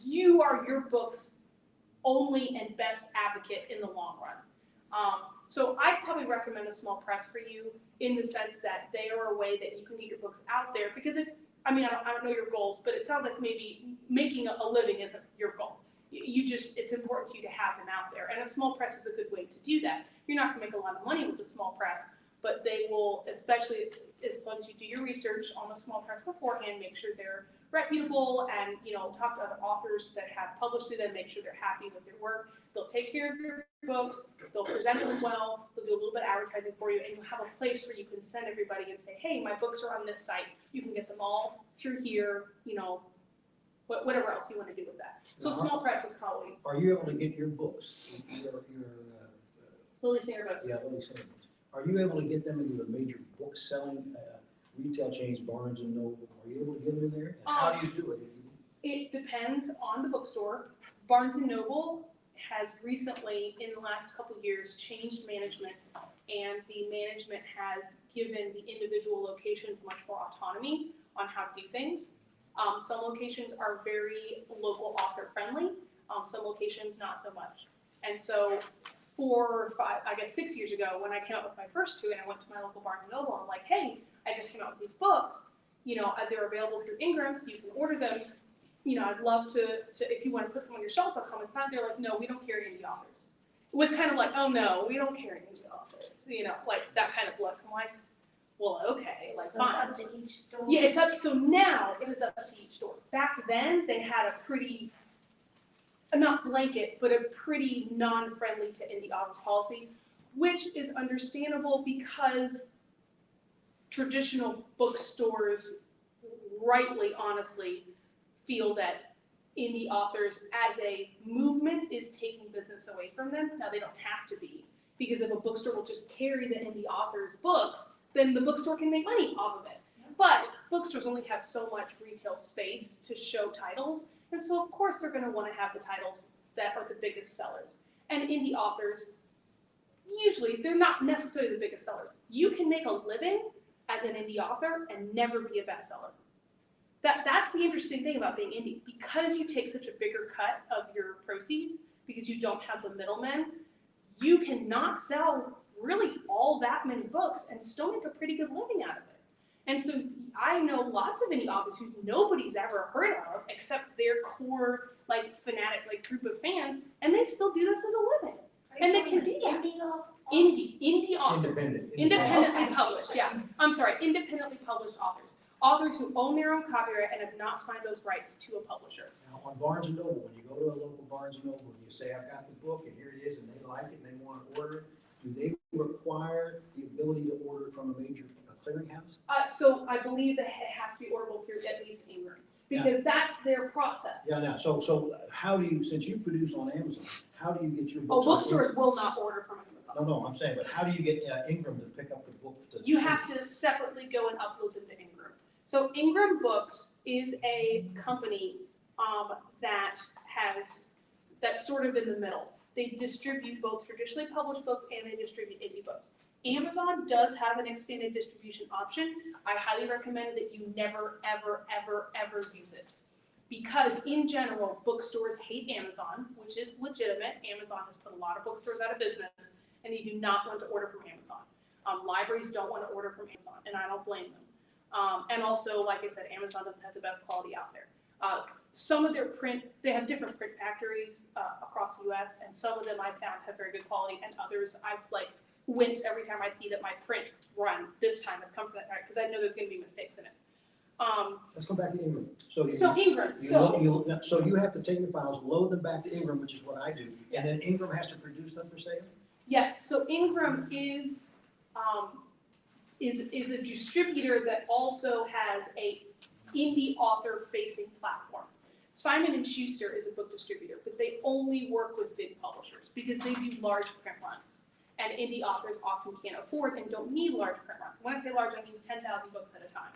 You are your book's only and best advocate in the long run. So I'd probably recommend a small press for you in the sense that they are a way that you can get your books out there, because I don't know your goals, but it sounds like maybe making a living isn't your goal. It's important to you to have them out there, and a small press is a good way to do that. You're not gonna make a lot of money with a small press, but they will, especially as long as you do your research on the small press beforehand, make sure they're reputable, and talk to other authors that have published through them, make sure they're happy with their work. They'll take care of your books, they'll present them well, they'll do a little bit of advertising for you, and you'll have a place where you can send everybody and say, hey, my books are on this site, you can get them all through here, whatever else you want to do with that. So small press is probably Are you able to get your books, Lily Singer books. yeah, Lily Singer books, are you able to get them into the major book selling retail chains, Barnes and Noble? Are you able to get them in there? And how do you do it? It depends on the bookstore. Barnes and Noble has recently, in the last couple of years, changed management, and the management has given the individual locations much more autonomy on how to do things. Some locations are very local author friendly, some locations not so much. And so 6 years ago, when I came out with my first 2 and I went to my local Barnes and Noble, I'm like, hey, I just came out with these books, they're available through Ingram, so you can order them. I'd love to, if you want to put some on your shelf, I'll come inside. They're like, no, we don't carry indie authors. With kind of like, oh no, we don't carry indie authors, like that kind of look. I'm like, well, okay, like So it's fine. up to each store? Yeah, it's up, so now it is up to each store. Back then, they had a pretty, not blanket, but a pretty non-friendly to indie authors policy, which is understandable because traditional bookstores rightly, honestly, feel that indie authors as a movement is taking business away from them. Now, they don't have to be, because if a bookstore will just carry the indie authors' books, then the bookstore can make money off of it. But bookstores only have so much retail space to show titles, and so of course they're gonna wanna have the titles that are the biggest sellers. And indie authors, usually, they're not necessarily the biggest sellers. You can make a living as an indie author and never be a bestseller. That's the interesting thing about being indie. Because you take such a bigger cut of your proceeds, because you don't have the middlemen, you cannot sell really all that many books and still make a pretty good living out of it. And so I know lots of indie authors who nobody's ever heard of except their core fanatic group of fans, and they still do this as a living. And they can do that. Indie authors. Independently published, yeah. I'm sorry, independently published authors. Authors who own their own copyright and have not signed those rights to a publisher. Now, on Barnes and Noble, when you go to a local Barnes and Noble and you say, I've got the book and here it is, and they like it and they want to order it, do they require the ability to order it from a major clearinghouse? So I believe that it has to be orderable through at least Ingram, because that's their process. Yeah, now, so how do you, since you produce on Amazon, how do you get your Oh, books? on bookstores will not order from Amazon. No, I'm saying, but how do you get Ingram to pick up the book? You have to separately go and upload them to Ingram. So Ingram Books is a company that has that's sort of in the middle. They distribute both traditionally published books and they distribute indie books. Amazon does have an expanded distribution option. I highly recommend that you never, ever, ever, ever use it. Because in general, bookstores hate Amazon, which is legitimate. Amazon has put a lot of bookstores out of business, and they do not want to order from Amazon. Libraries don't want to order from Amazon, and I don't blame them. And also, like I said, Amazon doesn't have the best quality out there. Some of their print, they have different print factories across the US, and some of them I found have very good quality, and others I like wince every time I see that my print run this time has come from that factory, because I know there's going to be mistakes in it. Let's go back to Ingram. So Ingram, so You have to take the files, load them back to Ingram, which is what I do, and then Ingram has to produce them for sale? yes, so Ingram is a distributor that also has a indie author facing platform. Simon & Schuster is a book distributor, but they only work with big publishers because they do large print runs. And indie authors often can't afford and don't need large print runs. When I say large, I mean 10,000 books at a time.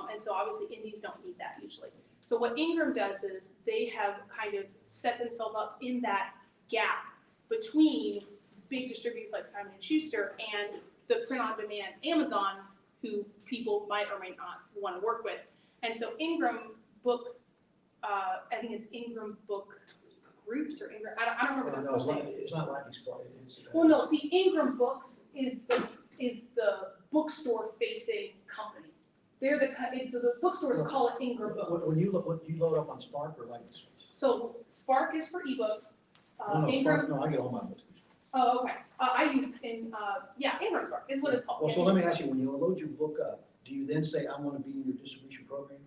And so obviously indies don't need that usually. So what Ingram does is they have kind of set themselves up in that gap between big distributors like Simon & Schuster and the print-on-demand Amazon, who people might or may not want to work with. And so Ingram Book, I think it's Ingram Book Groups or Ingram, I don't remember the full name. It's not Lightning Spark. Well, no, see, Ingram Books is the bookstore facing company. They're so the bookstores call it Ingram Books. When you load up on Spark or Lightning Source? So Spark is for ebooks. No, Ingram. Spark, no, I get all my books. Oh, okay. I use Ingram Spark is what it's called. Well, so let me ask you, when you load your book up, do you then say, I want to be in your distribution program?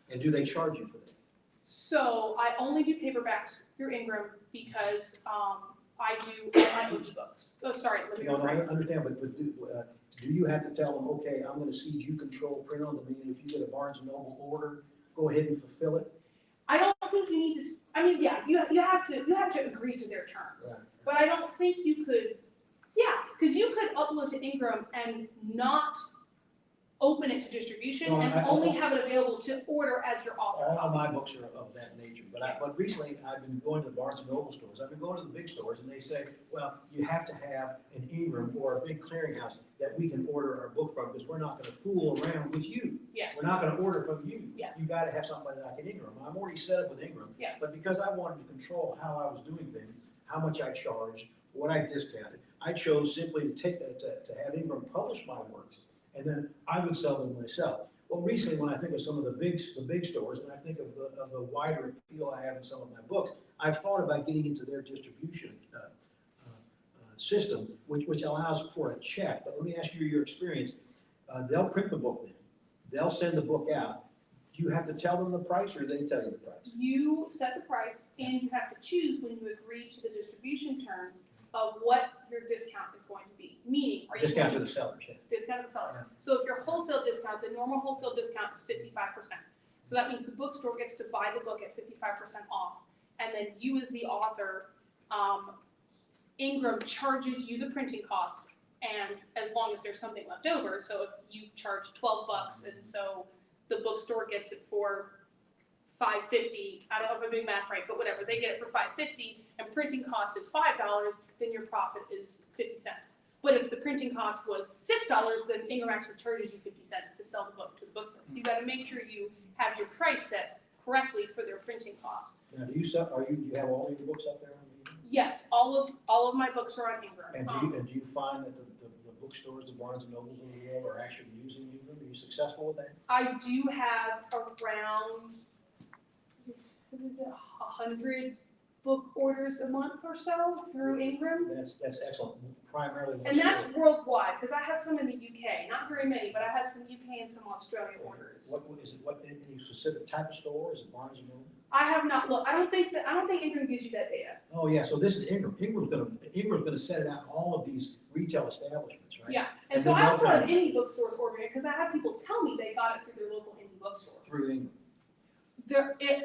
And do they charge you for that? So I only do paperbacks through Ingram because I do my own ebooks. Oh, sorry, let me No, I rephrase. understand, but do you have to tell them, okay, I'm going to cede you control print on demand. If you get a Barnes & Noble order, go ahead and fulfill it? I don't think you need to. I mean, yeah, you have to agree to their terms. Right. But I don't think you could. Yeah, because you could upload to Ingram and not open it to distribution No, and I- only have it available to order as your author. All of my books are of that nature, but recently I've been going to the Barnes & Noble stores. I've been going to the big stores, and they say, well, you have to have an Ingram or a big clearinghouse that we can order our book from, because we're not going to fool around with you. Yeah. We're not going to order from you. Yeah. You got to have somebody like an Ingram. I'm already set up with Ingram. Yeah. But because I wanted to control how I was doing things, how much I charged, what I discounted, I chose simply to have Ingram publish my works, and then I would sell them myself. Well, recently, when I think of some of the big stores, and I think of the wider appeal I have in some of my books, I've thought about getting into their distribution system, which allows for a check. But let me ask you your experience. They'll print the book then. They'll send the book out. Do you have to tell them the price, or do they tell you the price? You set the price, and you have to choose when you agree to the distribution terms of what your discount is going to be. Meaning, are you Discount going to the sellers, yeah. discount to the sellers? Yeah. So if your wholesale discount, the normal wholesale discount is 55%. So that means the bookstore gets to buy the book at 55% off, and then you as the author, Ingram charges you the printing cost, and as long as there's something left over, so if you charge $12 and so the bookstore gets it for $5.50, I don't know if I'm doing math right, but whatever, they get it for $5.50 and printing cost is $5, then your profit is 50 cents. But if the printing cost was $6, then Ingram actually charges you 50 cents to sell the book to the bookstore. So you gotta make sure you have your price set correctly for their printing cost. Now, do you have all your books up there on Ingram? Yes, all of my books are on Ingram. And do you find that the bookstores, the Barnes & Nobles of the world are actually using Ingram? Are you successful with that? I do have around 100 book orders a month or so through Ingram. That's excellent, primarily. And that's worldwide, because I have some in the UK, not very many, but I have some UK and some Australia orders. Any specific type of store? Is it Barnes & Noble? I have not looked, I don't think Ingram gives you that data. Oh, yeah, so this is Ingram. Ingram's gonna set it out in all of these retail establishments, right? Yeah, and And so then I also they'll have indie bookstores ordering it, because I have people tell me they got it through their local indie bookstore. Through Ingram.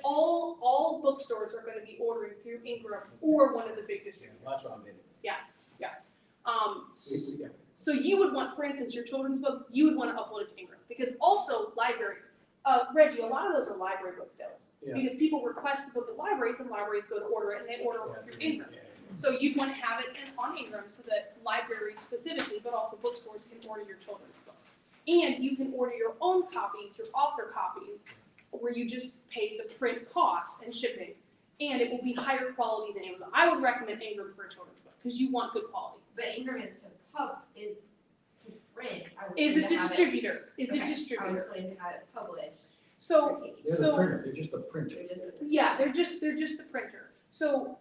All bookstores are gonna be ordering through Ingram or one of the big Yeah, distributors. that's what I'm getting. Yeah. Yeah. So you would want, for instance, your children's book, you would want to upload it to Ingram, because also libraries, Reggie, a lot of those are library book sales. Yeah. Because people request the book at libraries, and libraries go to order it, and they order it through Ingram. So you'd want to have it on Ingram so that libraries specifically, but also bookstores can order your children's book. And you can order your own copies, your author copies, where you just pay the print cost and shipping. And it will be higher quality than Amazon. I would recommend Ingram for a children's book, because you want good quality. But Ingram is to print. I was Is a going to have it- distributor, it's a okay, I was distributor. going to have it published. So, They're the so, printer, they're just the printer. They're just a- yeah, they're just the printer. So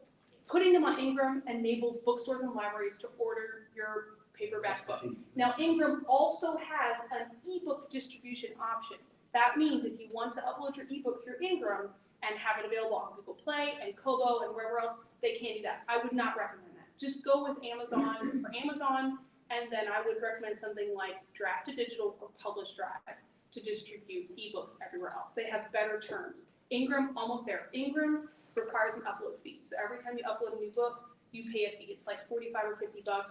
putting them on Ingram enables bookstores and libraries to order your paperback book. Now, Ingram also has an ebook distribution option. That means if you want to upload your ebook through Ingram and have it available on Google Play and Kobo and wherever else, they can do that. I would not recommend that. Just go with Amazon or Amazon, and then I would recommend something like Draft to Digital or Publish Drive to distribute ebooks everywhere else. They have better terms. Ingram, almost there. Ingram requires an upload fee. So every time you upload a new book, you pay a fee. It's like $45 or $50.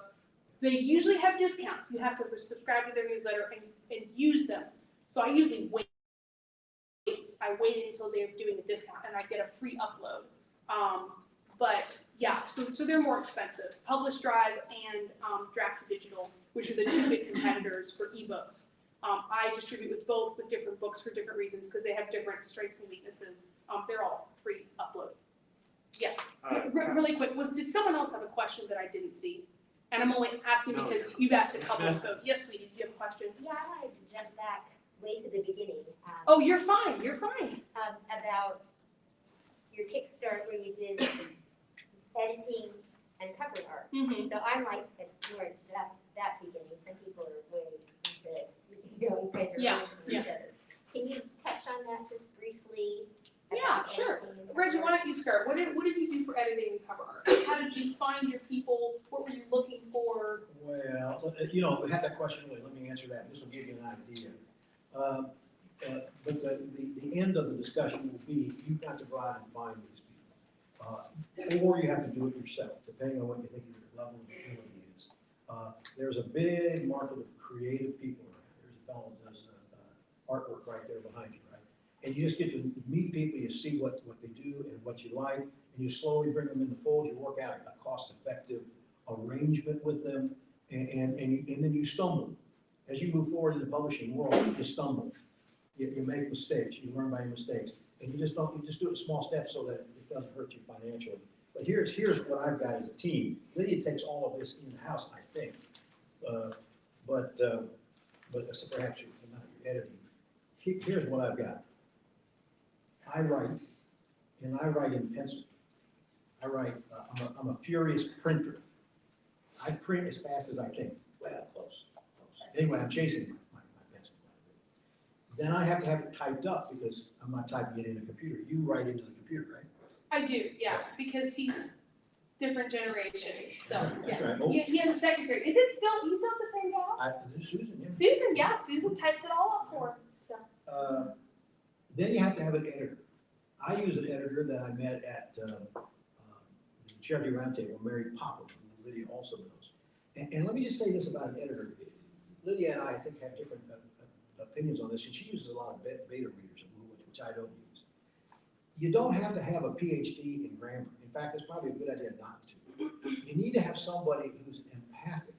They usually have discounts. You have to subscribe to their newsletter and use them. So I usually wait. I wait until they're doing a discount and I get a free upload. But yeah, so they're more expensive. Publish Drive and Draft to Digital, which are the two big competitors for ebooks. I distribute with both, with different books for different reasons because they have different strengths and weaknesses. They're all free upload. Yeah, really quick, did someone else have a question that I didn't see? And I'm only asking No. because you've asked a couple, so yes, sweetie, do you have a question? Yeah, I wanted to jump back way to the beginning. Oh, you're fine, you're fine. About your Kickstart where you did editing and cover art. Mhm. So I'm like more that beginning. Some people are way into, you know, you guys are Yeah, learning from each other. Can you touch on that just briefly? Yeah, about sure. editing and Reggie, cover why don't you start? What did you do for editing and cover art? How did you find your people? What were you looking for? Well, you know, we had that question earlier, let me answer that, this will give you an idea. But the end of the discussion will be, you've got to go out and find these people. Or you have to do it yourself, depending on what you think your level of ability is. There's a big market of creative people around. There's a fellow that does artwork right there behind you, right? And you just get to meet people, you see what they do and what you like, and you slowly bring them in the fold, you work out a cost-effective arrangement with them, and then you stumble. As you move forward in the publishing world, you stumble. You make mistakes, you learn by your mistakes, and you just do it in small steps so that it doesn't hurt you financially. But here's what I've got as a team. Lydia takes all of this in-house, I think, but perhaps you're not your editing. Here's what I've got. I write, and I write in pencil. I write, I'm a furious printer. I print as fast as I can. Well, close. Anyway, I'm chasing my pencil. Then I have to have it typed up because I'm not typing it in a computer. You write into the computer, right? I do, yeah, because he's different generation, so, That's yeah. right. Oh, He has a secretary. Is it still, he's not the same gal? Susan, yeah. Susan, yeah, Susan types it all up for him. Then you have to have an editor. I use an editor that I met at the Charity Roundtable, Mary Popper, who Lydia also knows. And let me just say this about an editor. Lydia and I think, have different opinions on this, and she uses a lot of beta readers, which I don't use. You don't have to have a PhD in grammar. In fact, it's probably a good idea not to. You need to have somebody who's empathic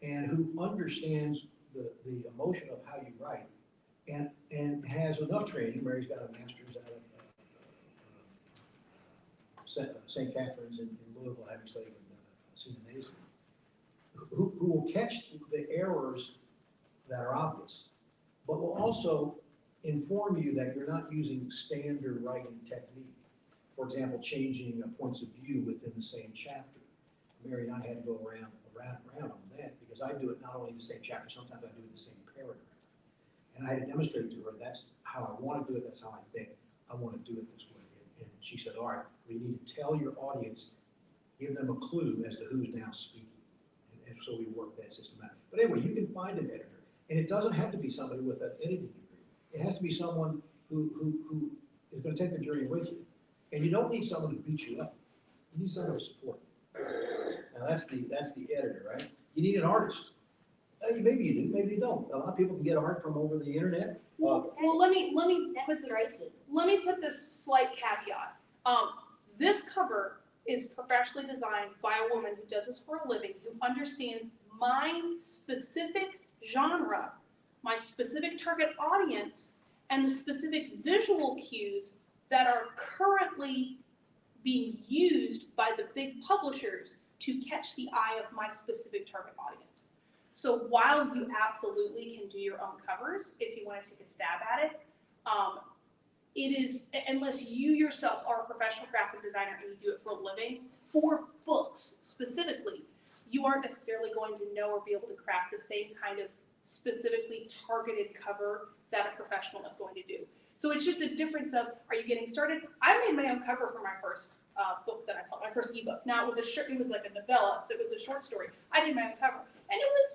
and who understands the emotion of how you write and has enough training. Mary's got a master's out of St. Catherine's in Louisville, having studied with Sina Mason, who will catch the errors that are obvious, but will also inform you that you're not using standard writing technique. For example, changing points of view within the same chapter. Mary and I had to go around on that because I do it not only in the same chapter, sometimes I do it in the same paragraph. And I had to demonstrate to her, that's how I want to do it, that's how I think I want to do it this way. And she said, all right, we need to tell your audience, give them a clue as to who's now speaking. And so we work that system out. But anyway, you can find an editor. And it doesn't have to be somebody with an editing degree. It has to be someone who is going to take the journey with you. And you don't need someone to beat you up. You need someone to support you. Now that's the editor, right? You need an artist. Maybe you do, maybe you don't. A lot of people can get art from over the internet. Well, let me That's put this, striking. let me put this slight caveat. This cover is professionally designed by a woman who does this for a living, who understands my specific genre, my specific target audience, and the specific visual cues that are currently being used by the big publishers to catch the eye of my specific target audience. So while you absolutely can do your own covers, if you want to take a stab at it, it is, unless you yourself are a professional graphic designer and you do it for a living, for books specifically, you aren't necessarily going to know or be able to craft the same kind of specifically targeted cover that a professional is going to do. So it's just a difference of, are you getting started? I made my own cover for my first book that I called, my first ebook. Now it was like a novella, so it was a short story. I did my own cover, and it was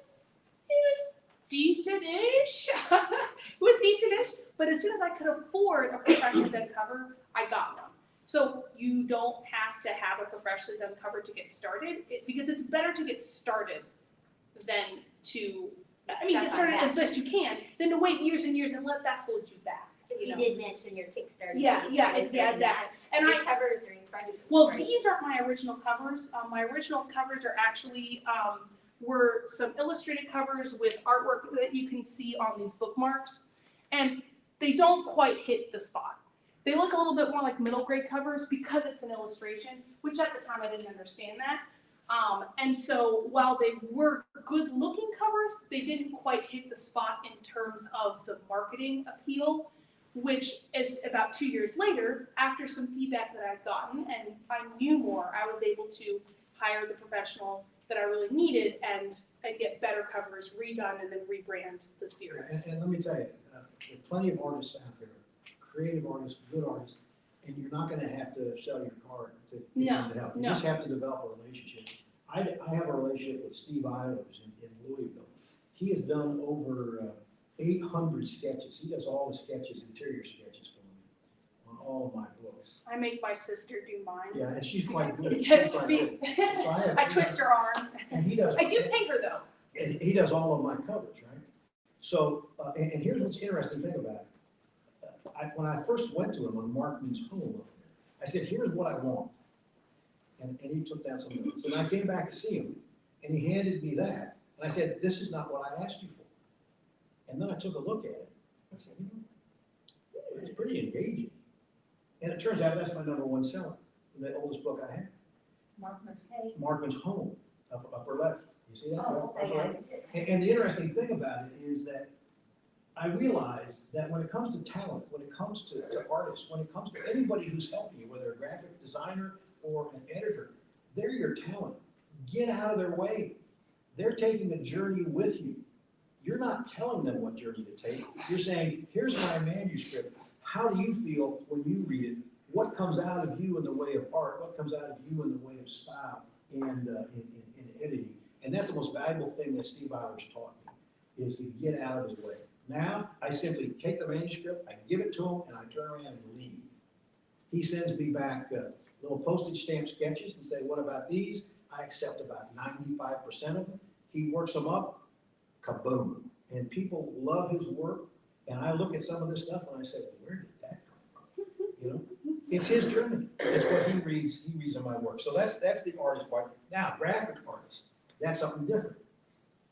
decent-ish. It was decent-ish, but as soon as I could afford a professionally done cover, I got one. So you don't have to have a professionally done cover to get started, because it's better to get started than to, get started as best you can, than to wait years and years and let that hold you back. You did mention your Kickstarter. Yeah, page. yeah, I was yeah, reading exactly. that. And Your covers are incredible. Well, Great. these aren't my original covers. My original covers are actually were some illustrated covers with artwork that you can see on these bookmarks, and they don't quite hit the spot. They look a little bit more like middle grade covers because it's an illustration, which at the time I didn't understand that. And so while they were good looking covers, they didn't quite hit the spot in terms of the marketing appeal, which is about 2 years later, after some feedback that I'd gotten and I knew more, I was able to hire the professional that I really needed and get better covers redone and then rebrand the series. And let me tell you, there are plenty of artists out there, creative artists, good artists, and you're not gonna have to sell your card to get them to help. You No. just have to develop a relationship. I have a relationship with Steve Eilers in Louisville. He has done over 800 sketches. He does all the sketches, interior sketches for me on all of my books. I make my sister do mine. Yeah, and she's quite good. She's quite good. So I twist her arm. And he does. I do pay her though. And he does all of my covers, right? So, and here's what's interesting thing about it. When I first went to him on Markman's home, I said, here's what I want. And he took down some notes. And I came back to see him, and he handed me that. And I said, this is not what I asked you for. And then I took a look at it. I said, it's pretty engaging. And it turns out that's my #1 seller, the oldest book I have. Markman's Home, upper left. You see that? Upper left. And the interesting thing about it is that I realized that when it comes to talent, when it comes to artists, when it comes to anybody who's helping you, whether a graphic designer or an editor, they're your talent. Get out of their way. They're taking a journey with you. You're not telling them what journey to take. You're saying, here's my manuscript. How do you feel when you read it? What comes out of you in the way of art? What comes out of you in the way of style and in editing? And that's the most valuable thing that Steve Eilers taught me, is to get out of his way. Now, I simply take the manuscript, I give it to him, and I turn around and leave. He sends me back little postage stamp sketches and say, what about these? I accept about 95% of them. He works them up, kaboom. And people love his work. And I look at some of this stuff and I say, well, where did that come from? You know, it's his journey. It's what he reads in my work. So that's the artist part. Now, graphic artist, that's something different.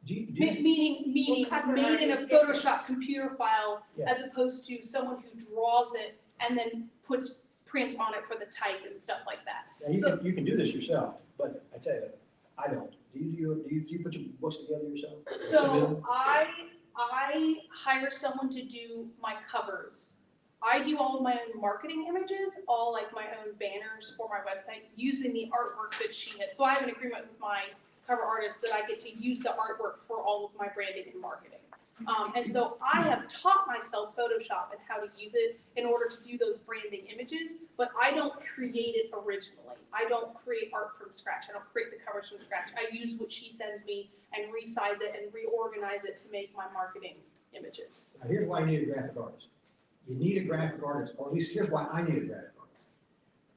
Meaning cover made art in a is different. Photoshop computer file, Yeah. as opposed to someone who draws it and then puts print on it for the type and stuff like that. Now, you can do this yourself, but I tell you, I don't. Do you put your books together yourself? So I hire someone to do my covers. I do all of my own marketing images, all like my own banners for my website, using the artwork that she has. So I have an agreement with my cover artist that I get to use the artwork for all of my branding and marketing. And so I have taught myself Photoshop and how to use it in order to do those branding images, but I don't create it originally. I don't create art from scratch. I don't create the covers from scratch. I use what she sends me and resize it and reorganize it to make my marketing images. Now, here's why you need a graphic artist. You need a graphic artist, or at least here's why I need a graphic artist.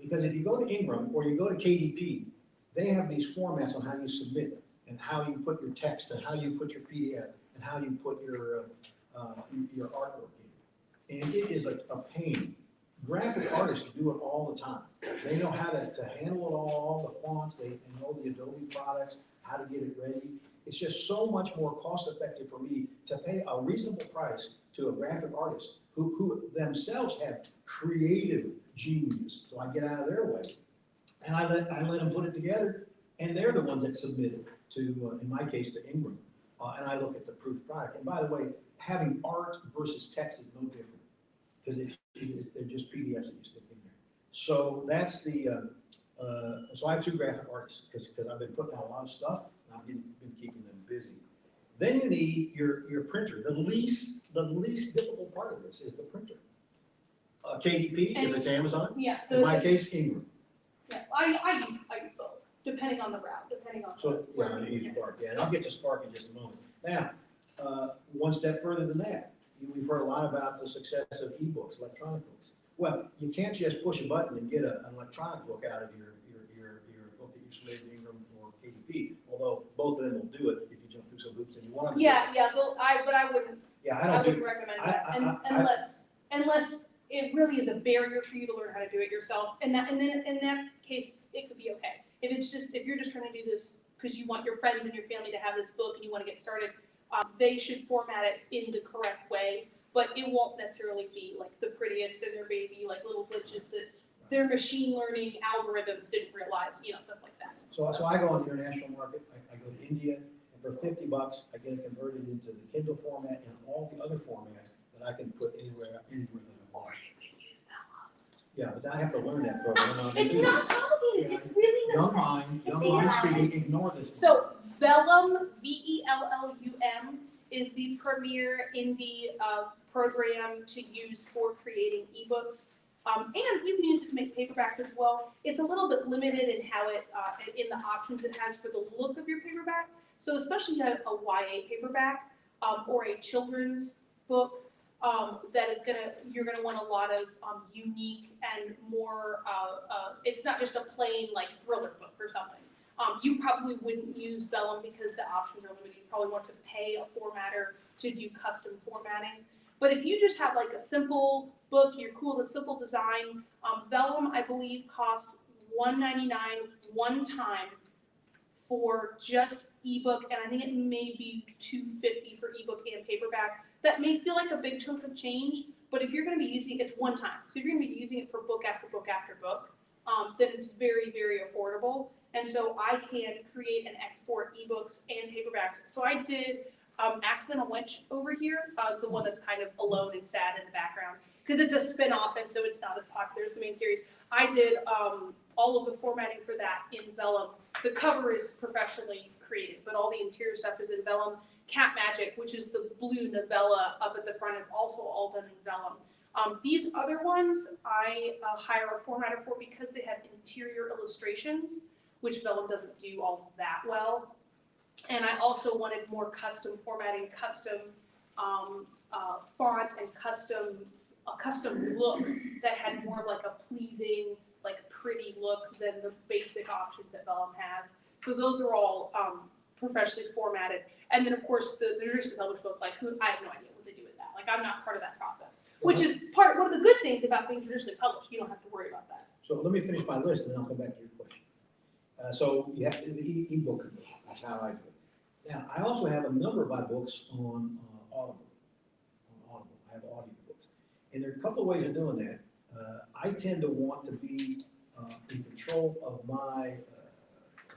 Because if you go to Ingram or you go to KDP, they have these formats on how you submit. and how you put your text, and how you put your PDF, and how you put your artwork in. And it is a pain. Graphic artists do it all the time. They know how to handle it all, the fonts, they know the Adobe products, how to get it ready. It's just so much more cost effective for me to pay a reasonable price to a graphic artist who themselves have creative genius. So I get out of their way and I let them put it together, and they're the ones that submit it to, in my case, to Ingram. And I look at the proof product. And by the way, having art versus text is no different, because they're just PDFs that you stick in there. So that's the, so I have 2 graphic artists, because I've been putting out a lot of stuff, and I've been keeping them busy. Then you need your printer. The least difficult part of this is the printer. KDP, if it's Amazon. Yeah. In my case, Ingram. Yeah, I use both, depending on the route, depending on. So, yeah, I use Spark, yeah, and I'll get to Spark in just a moment. Now, one step further than that, we've heard a lot about the success of ebooks, electronic books. Well, you can't just push a button and get an electronic book out of your book that you submitted to Ingram or KDP, although both of them will do it if you jump through some hoops and you want to. Yeah, but I wouldn't, Yeah, I wouldn't recommend that, unless it really is a barrier for you to learn how to do it yourself, and then in that case, it could be okay. If you're just trying to do this because you want your friends and your family to have this book and you want to get started, they should format it in the correct way, but it won't necessarily be like the prettiest, and there may be like little glitches that their machine learning algorithms didn't realize, stuff like that. So I go on the international market, I go to India, and for $50, I get it converted into the Kindle format and all the other formats that I can put anywhere that I want. Yeah, but I have to learn that program. It's not complicated, it's really not. Young mind speaking, ignore this. So Vellum, VELLUM, is the premier indie program to use for creating ebooks. And you can use it to make paperbacks as well. It's a little bit limited in how it, in the options it has for the look of your paperback. So especially a YA paperback or a children's book, that is you're gonna want a lot of unique and more, it's not just a plain like thriller book or something. You probably wouldn't use Vellum because the options are limited. You probably want to pay a formatter to do custom formatting. But if you just have like a simple book, you're cool with a simple design, Vellum, I believe, costs $1.99 one time for just ebook, and I think it may be $2.50 for ebook and paperback. That may feel like a big chunk of change, but if you're going to be using it, it's one time. So if you're going to be using it for book after book after book, then it's very, very affordable. And so I can create and export ebooks and paperbacks. So I did Accidental Witch over here, the one that's kind of alone and sad in the background, because it's a spin-off, and so it's not as popular as the main series. I did all of the formatting for that in Vellum. The cover is professionally created, but all the interior stuff is in Vellum. Cat Magic, which is the blue novella up at the front, is also all done in Vellum. These other ones I hire a formatter for because they have interior illustrations, which Vellum doesn't do all that well. And I also wanted more custom formatting, custom font, and a custom look that had more of like a pleasing, like pretty look than the basic options that Vellum has. So those are all professionally formatted. And then of course the traditionally published book, like I have no idea what they do with that. Like I'm not part of that process, which is one of the good things about being traditionally published. You don't have to worry about that. So let me finish my list and then I'll come back to your question. So you have to do the ebook. That's how I do it. Now, I also have a number of my books on Audible. I have audiobooks. And there are a couple of ways of doing that. I tend to want to be in control of my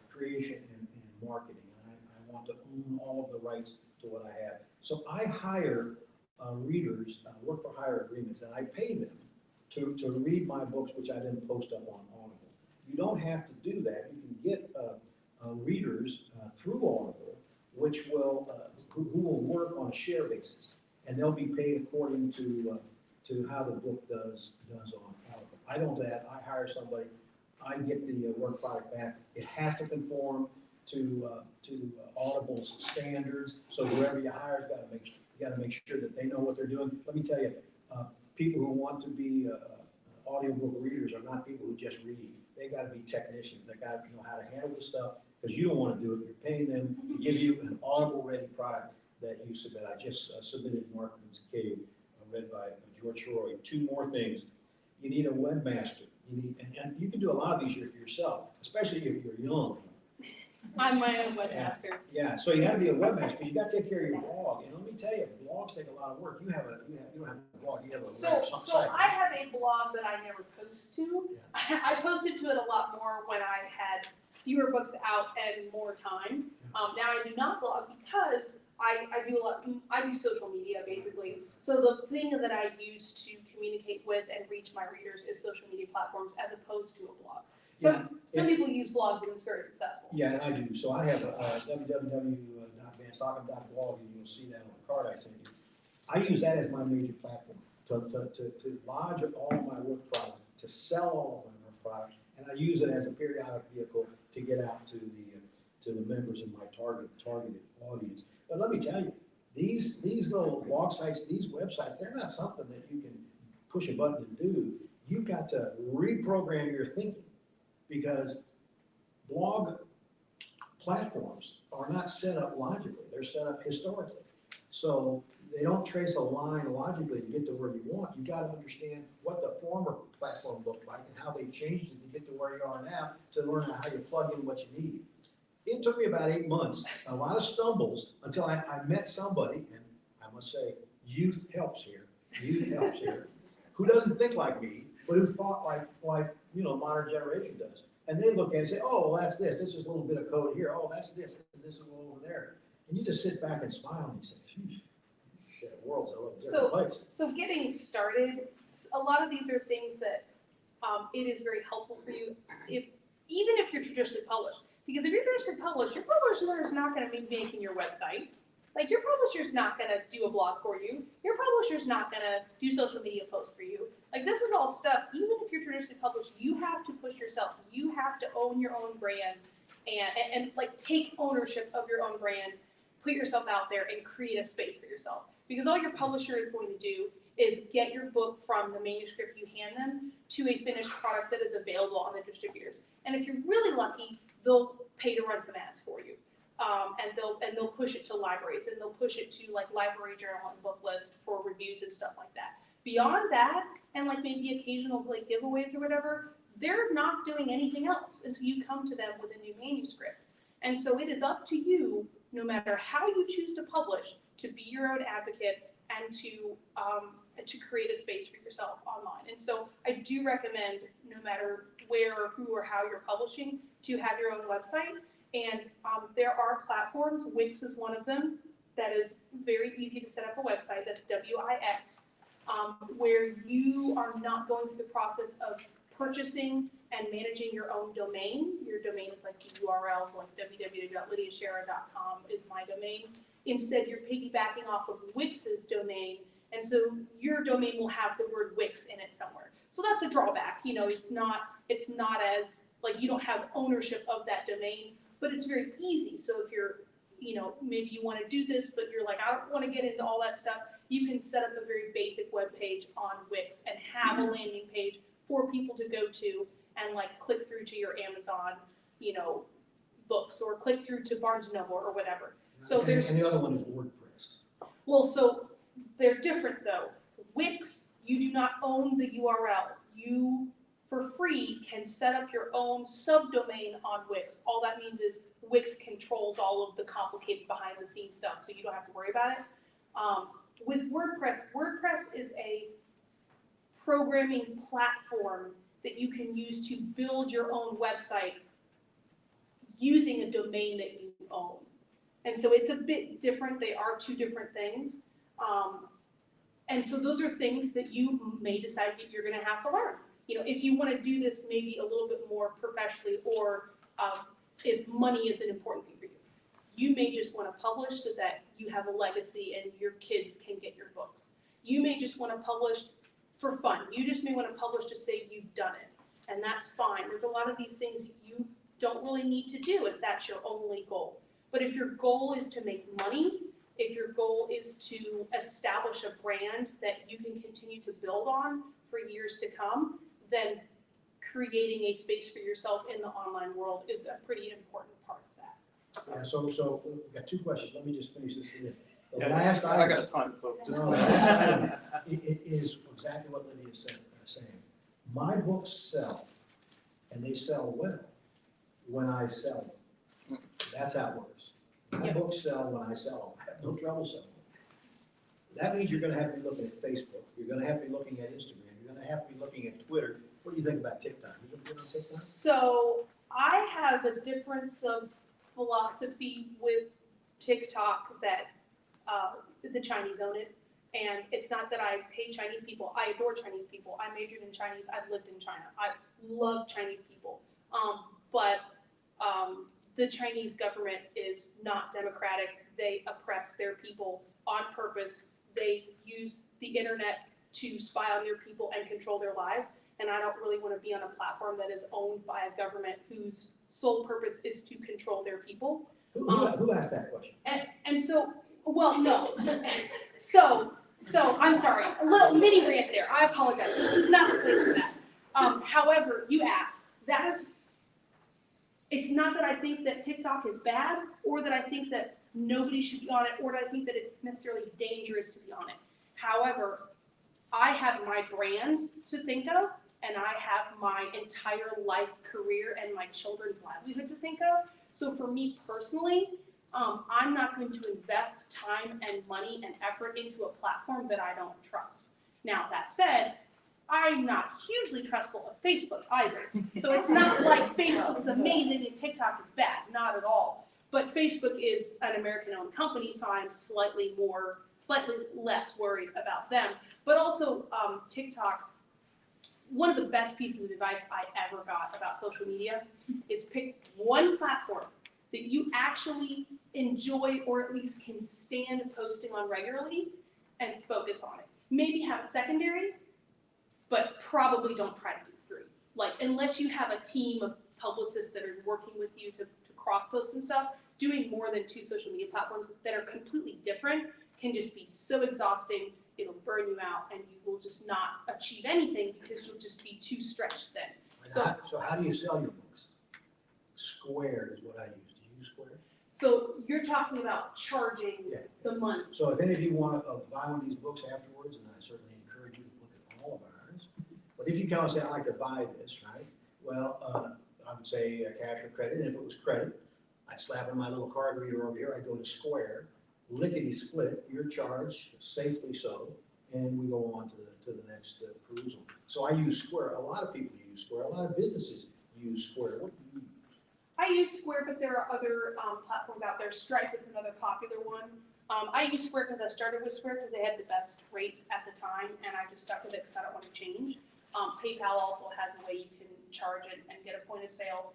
creation and marketing. I want to own all of the rights to what I have. So I hire readers, work for hire agreements, and I pay them to read my books, which I then post up on Audible. You don't have to do that. You can get readers through Audible, which will who will work on a share basis, and they'll be paid according to how the book does on Audible. I don't do that. I hire somebody. I get the work product back. It has to conform to Audible's standards. So whoever you hire has got to make sure that they know what they're doing. Let me tell you, people who want to be audiobook readers are not people who just read. They gotta be technicians, they gotta know how to handle the stuff, because you don't wanna do it, you're paying them to give you an Audible-ready product that you submit. I just submitted Markman's Cave, read by George Shroy. 2 more things. You need a webmaster. You need, and you can do a lot of these yourself, especially if you're young. I'm my own webmaster. Yeah, so you gotta be a webmaster, you gotta take care of your blog, and let me tell you, blogs take a lot of work. You don't have a blog, you have a So site. I have a blog that I never post to. Yeah. I posted to it a lot more when I had fewer books out and more time. Now I do not blog because I do social media basically. So the thing that I use to communicate with and reach my readers is social media platforms as opposed to a blog. So some people use blogs and it's very successful. Yeah, and I do. So I have www.vanstockum.blog, and you'll see that on the card I sent you. I use that as my major platform to lodge all of my work product, to sell all of my work product, and I use it as a periodic vehicle to get out to the members of my targeted audience. But let me tell you, these little blog sites, these websites, they're not something that you can push a button and do. You've got to reprogram your thinking, because blog platforms are not set up logically, they're set up historically. So they don't trace a line logically to get to where you want. You've got to understand what the former platform looked like and how they changed it to get to where you are now, to learn how you plug in what you need. It took me about 8 months, a lot of stumbles, until I met somebody, and I must say, youth helps here, who doesn't think like me, but who thought like modern generation does. And they look at it and say, oh, well, that's this. It's just a little bit of code here. Oh, that's this. And this is a little over there. And you just sit back and smile and you say, phew, the world's a little different place. So getting started, a lot of these are things that it is very helpful for you, even if you're traditionally published. Because if you're traditionally published, your publisher is not going to be making your website. Like, your publisher's not going to do a blog for you. Your publisher's not going to do social media posts for you. Like, this is all stuff, even if you're traditionally published, you have to push yourself. You have to own your own brand and like, take ownership of your own brand, put yourself out there and create a space for yourself. Because all your publisher is going to do is get your book from the manuscript you hand them to a finished product that is available on the distributors. And if you're really lucky, they'll pay to run some ads for you. And they'll push it to libraries, and they'll push it to like library journal and book list for reviews and stuff like that. Beyond that, and like maybe occasional like giveaways or whatever, they're not doing anything else until you come to them with a new manuscript. And so it is up to you, no matter how you choose to publish, to be your own advocate and to create a space for yourself online. And so I do recommend, no matter where, who, or how you're publishing, to have your own website. And there are platforms, Wix is one of them, that is very easy to set up a website, that's Wix, where you are not going through the process of purchasing and managing your own domain. Your domain is like the URLs, like www.lydiasherrer.com is my domain. Instead, you're piggybacking off of Wix's domain, and so your domain will have the word Wix in it somewhere. So that's a drawback. You know, it's not as, like, you don't have ownership of that domain, but it's very easy. So if you're, you know, maybe you want to do this, but you're like, I don't want to get into all that stuff, you can set up a very basic web page on Wix and have a landing page for people to go to and like click through to your Amazon, you know, books, or click through to Barnes & Noble or whatever. So and the other one is WordPress. Well, so they're different though. Wix, you do not own the URL. You, for free, can set up your own subdomain on Wix. All that means is Wix controls all of the complicated behind the scenes stuff, so you don't have to worry about it. With WordPress, WordPress is a programming platform that you can use to build your own website using a domain that you own. And so it's a bit different. They are two different things. And so those are things that you may decide that you're going to have to learn. You know, if you want to do this maybe a little bit more professionally, or if money is an important thing for you. You may just want to publish so that you have a legacy and your kids can get your books. You may just want to publish for fun. You just may want to publish to say you've done it, and that's fine. There's a lot of these things you don't really need to do if that's your only goal. But if your goal is to make money, if your goal is to establish a brand that you can continue to build on for years to come, then creating a space for yourself in the online world is a pretty important part of that. Yeah, so we've got two questions. Let me just finish this here. The Yeah, last I item. got a ton, so just. No, the last item, it is exactly what Lydia said, saying. My books sell, and they sell well, when I sell them. That's how it works. My Yeah. books sell when I sell them. I have no trouble selling them. That means you're gonna have to be looking at Facebook, you're gonna have to be looking at Instagram, you're gonna have to be looking at Twitter. What do you think about TikTok? You gonna get on TikTok? So I have a difference of philosophy with TikTok that the Chinese own it. And it's not that I hate Chinese people. I adore Chinese people. I majored in Chinese. I've lived in China. I love Chinese people. But the Chinese government is not democratic. They oppress their people on purpose. They use the internet to spy on their people and control their lives. And I don't really want to be on a platform that is owned by a government whose sole purpose is to control their people. Who asked that question? And so, well, no. So I'm sorry, a little mini rant there. I apologize. This is not the place for that. However, you asked, that is, it's not that I think that TikTok is bad, or that I think that nobody should be on it, or that I think that it's necessarily dangerous to be on it. However, I have my brand to think of, and I have my entire life, career, and my children's livelihood to think of. So for me personally, I'm not going to invest time and money and effort into a platform that I don't trust. Now, that said, I'm not hugely trustful of Facebook either. So it's not like Facebook is amazing and TikTok is bad, not at all. But Facebook is an American-owned company, so I'm slightly less worried about them. But also, TikTok, one of the best pieces of advice I ever got about social media is pick one platform that you actually enjoy, or at least can stand posting on regularly, and focus on it. Maybe have a secondary, but probably don't try to do three. Like, unless you have a team of publicists that are working with you to cross-post and stuff, doing more than 2 social media platforms that are completely different can just be so exhausting, it'll burn you out, and you will just not achieve anything because you'll just be too stretched thin. So how do you sell your books? Square is what I use. Do you use Square? So you're talking about charging Yeah. the money. So if any of you want to buy one of these books afterwards, and I certainly encourage you to look at all of ours, but if you come and say, I'd like to buy this, right? Well, I would say cash or credit, and if it was credit, I'd slap in my little card reader over here, I'd go to Square, lickety split, you're charged, safely so, and we go on to the next perusal. So I use Square, a lot of people use Square, a lot of businesses use Square. What do you use? I use Square, but there are other platforms out there. Stripe is another popular one. I use Square because I started with Square because they had the best rates at the time, and I just stuck with it because I don't want to change. PayPal also has a way you can charge it and get a point of sale.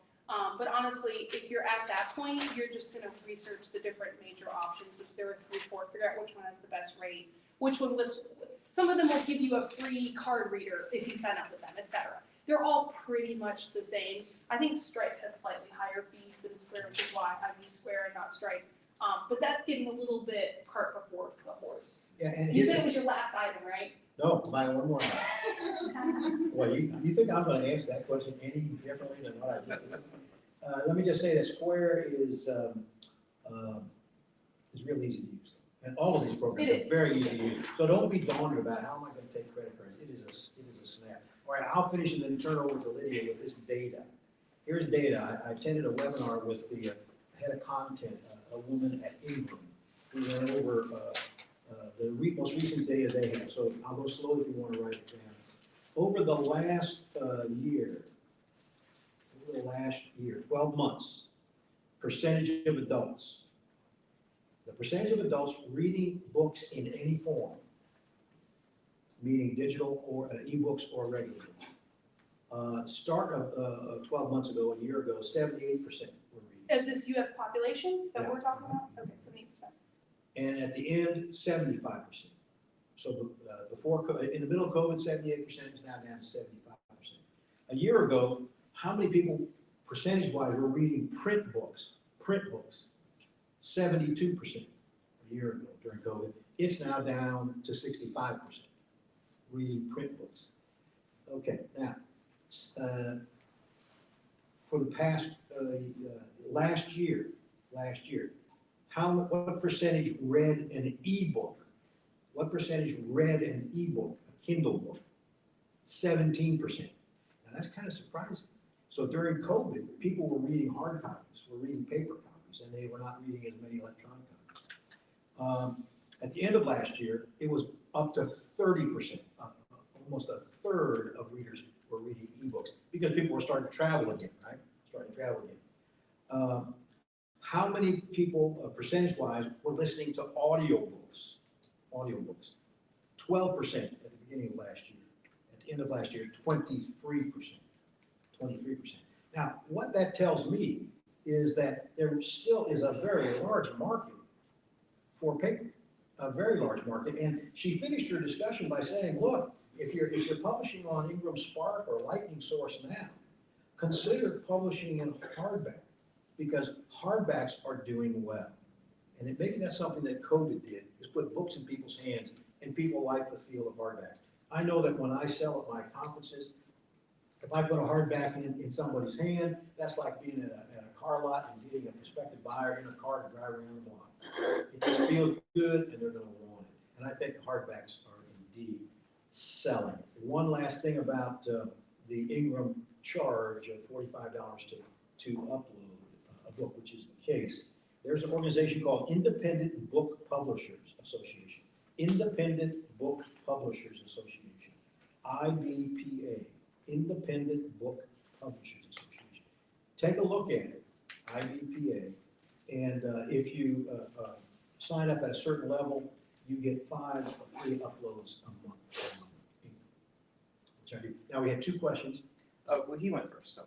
But honestly, if you're at that point, you're just going to research the different major options, which there are 3 or 4, figure out which one has the best rate, which one was, some of them will give you a free card reader if you sign up with them, etc. They're all pretty much the same. I think Stripe has slightly higher fees than Square, which is why I use Square and not Stripe. But that's getting a little bit cart before the horse. Yeah, and You here's said the- it was your last item, right? No, buy one more. Well, you think I'm gonna answer that question any differently than what I just did? Let me just say that Square is real easy to use. And all of these programs It are is. very easy to use. So don't be daunted about how am I gonna take credit cards? It is a snap. All right, I'll finish and then turn over to Lydia with this data. Here's data. I attended a webinar with the head of content, a woman at Ebook, who went over the most recent data they have. So I'll go slowly if you want to write it down. Over the last year, 12 months, percentage of adults, the percentage of adults reading books in any form, meaning digital or ebooks or regular books. Start of 12 months ago, a year ago, 78% were reading. Of this U.S. population, is that what we're talking about? Okay, 70%. And at the end, 75%. So in the middle of COVID, 78% is now down to 75%. A year ago, how many people, percentage-wise, were reading print books? 72% a year ago during COVID. It's now down to 65% reading print books. Okay, now, for the past, last year, what percentage read an ebook? What percentage read an ebook, a Kindle book? 17%. Now that's kind of surprising. So during COVID, people were reading hard copies, were reading paper copies, and they were not reading as many electronic copies. At the end of last year, it was up to 30%, almost a third of readers were reading ebooks because people were starting to travel again, right? Starting to travel again. How many people, percentage-wise, were listening to audiobooks? 12% at the beginning of last year. At the end of last year, 23%. 23%. Now, what that tells me is that there still is a very large market for paper, a very large market. And she finished her discussion by saying, look, if you're publishing on Ingram Spark or Lightning Source now, consider publishing in hardback, because hardbacks are doing well. And maybe that's something that COVID did, is put books in people's hands, and people like the feel of hardbacks. I know that when I sell at my conferences, if I put a hardback in somebody's hand, that's like being at a car lot and getting a prospective buyer in a car to drive around the block. It just feels good, and they're gonna want it. And I think hardbacks are indeed selling. One last thing about the Ingram charge of $45 to upload a book, which is the case. There's an organization called Independent Book Publishers Association. Independent Book Publishers Association, IBPA, Independent Book Publishers Association. Take a look at it, IBPA, and if you sign up at a certain level, you get 5 free uploads a month. Which I do. Now we have 2 questions. Well, he went first, so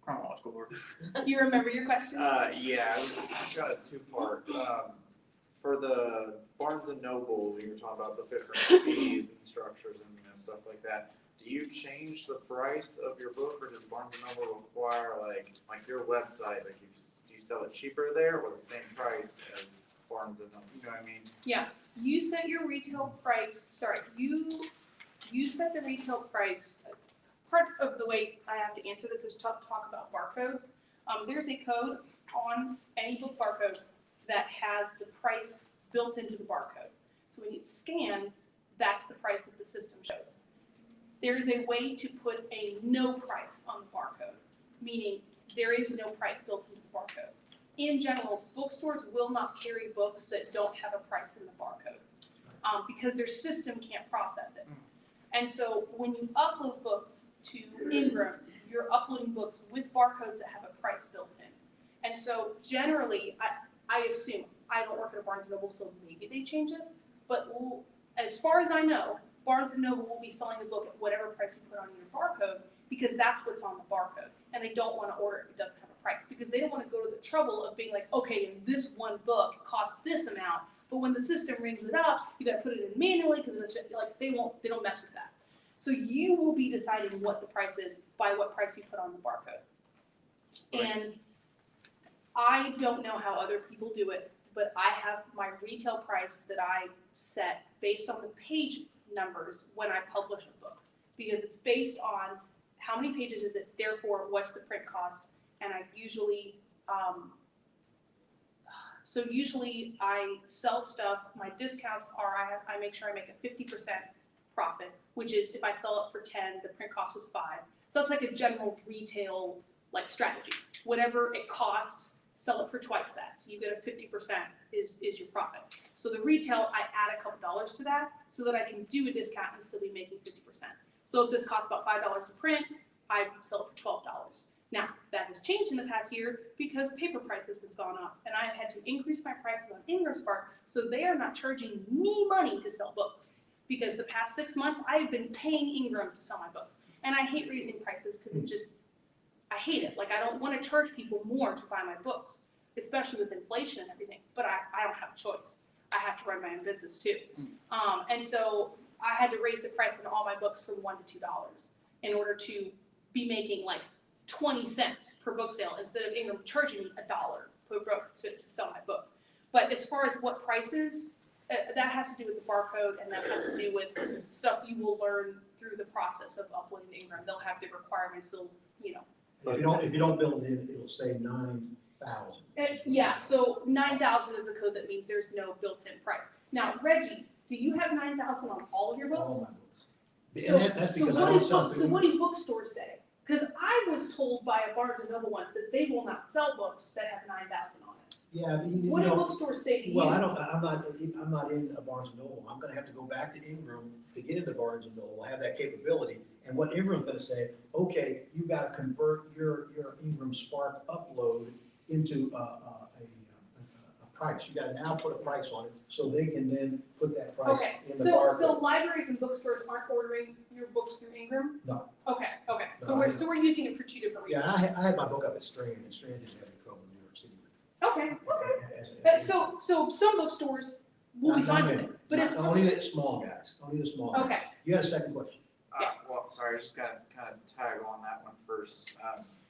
chronological order. Do you remember your question? Yeah, I've got a 2-part. For the Barnes and Noble, you were talking about the different fees and structures and stuff like that. Do you change the price of your book, or does Barnes and Noble require like your website? Like, do you sell it cheaper there, or the same price as Barnes and Noble? You know what I mean? Yeah, you set your retail price, you set the retail price. Part of the way I have to answer this is talk about barcodes. There's a code on any book barcode that has the price built into the barcode. So when you scan, that's the price that the system shows. There is a way to put a no price on the barcode, meaning there is no price built into the barcode. In general, bookstores will not carry books that don't have a price in the barcode because their system can't process it. And so when you upload books to Ingram, you're uploading books with barcodes that have a price built in. And so generally, I assume, I don't work at a Barnes & Noble, so maybe they change this, but as far as I know, Barnes & Noble will be selling the book at whatever price you put on your barcode, because that's what's on the barcode. And they don't want to order it if it doesn't have a price, because they don't want to go to the trouble of being like, okay, this one book costs this amount, but when the system rings it up, you got to put it in manually, because like they don't mess with that. So you will be deciding what the price is by what price you put on the barcode. Right. And I don't know how other people do it, but I have my retail price that I set based on the page numbers when I publish a book, because it's based on how many pages is it, therefore what's the print cost, and I usually, usually I sell stuff, my discounts are, I make sure I make a 50% profit, which is if I sell it for 10, the print cost was 5. So it's like a general retail like strategy. Whatever it costs, sell it for twice that. So you get a 50% is your profit. So the retail, I add a couple dollars to that so that I can do a discount and still be making 50%. So if this costs about $5 to print, I sell it for $12. Now, that has changed in the past year because paper prices have gone up, and I have had to increase my prices on Ingram Spark, so they are not charging me money to sell books. Because the past 6 months, I've been paying Ingram to sell my books. And I hate raising prices because I hate it. Like, I don't want to charge people more to buy my books, especially with inflation and everything, but I don't have a choice. I have to run my own business too. And so I had to raise the price on all my books from $1 to $2 in order to be making like 20 cents per book sale instead of Ingram charging me $1 per book to sell my book. But as far as what prices, that has to do with the barcode, and that has to do with stuff you will learn through the process of uploading to Ingram. They'll have the requirements, they'll, you know. If you don't build it in, it'll say 9,000. Yeah, so 9,000 is the code that means there's no built-in price. Now, Reggie, do you have 9,000 on all of your books? All my books. So, And that's so because I what don't do sell books, so them. what do bookstores say? Because I was told by a Barnes and Noble once that they will not sell books that have 9,000 on it. Yeah, but you What do know, bookstores say to you? well, I'm not in a Barnes and Noble. I'm gonna have to go back to Ingram to get into Barnes and Noble, have that capability. And what Ingram's gonna say, okay, you gotta convert your Ingram Spark upload into a price. You gotta now put a price on it, so they can then put that price Okay, in the so barcode. libraries and bookstores aren't ordering your books through Ingram? No. Okay, so No, we're using it for two different reasons. Yeah, I had my book up at Strand, and Strand didn't have any trouble in New York City with it. Okay, so some bookstores will be Not fine with many. it, but it's. Only the small guys, only the small guys. Okay, You had a second question? Yeah. Well, sorry, I was just gonna kind of tag on that one first.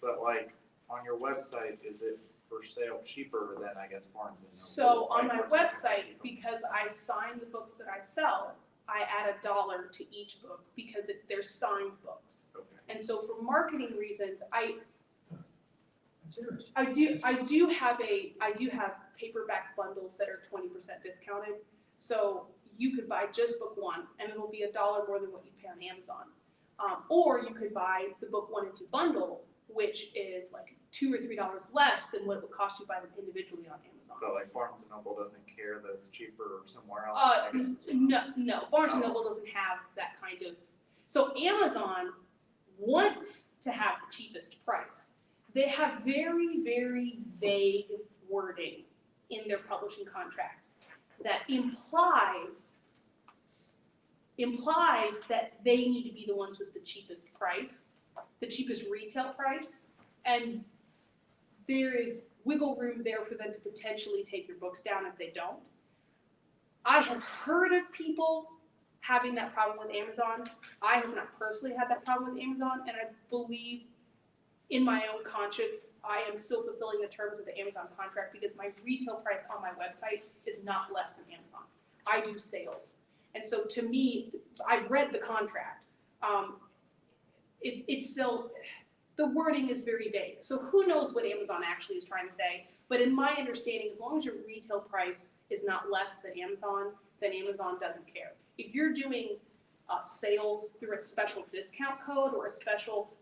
But like, on your website, is it for sale cheaper than, I guess, Barnes and Noble? so on Like, my Barnes and Noble website, cheaper? because I sign the books that I sell, I add $1 to each book because they're signed books. Okay. And so for marketing reasons, That's interesting. I do have paperback bundles that are 20% discounted. So you could buy just book one and it'll be $1 more than what you pay on Amazon. Or you could buy the book 1 and 2 bundle, which is like $2 or $3 less than what it would cost you to buy them individually on Amazon. But like Barnes and Noble doesn't care that it's cheaper somewhere else, I guess is what I'm- No, Barnes and Noble doesn't have that kind of, so Amazon wants to have the cheapest price. They have very, very vague wording in their publishing contract that implies that they need to be the ones with the cheapest price, the cheapest retail price, and there is wiggle room there for them to potentially take your books down if they don't. I have heard of people having that problem with Amazon. I have not personally had that problem with Amazon, and I believe in my own conscience, I am still fulfilling the terms of the Amazon contract because my retail price on my website is not less than Amazon. I do sales. And so to me, I've read the contract. It's still, the wording is very vague. So who knows what Amazon actually is trying to say? But in my understanding, as long as your retail price is not less than Amazon, then Amazon doesn't care. If you're doing sales through a special discount code or a special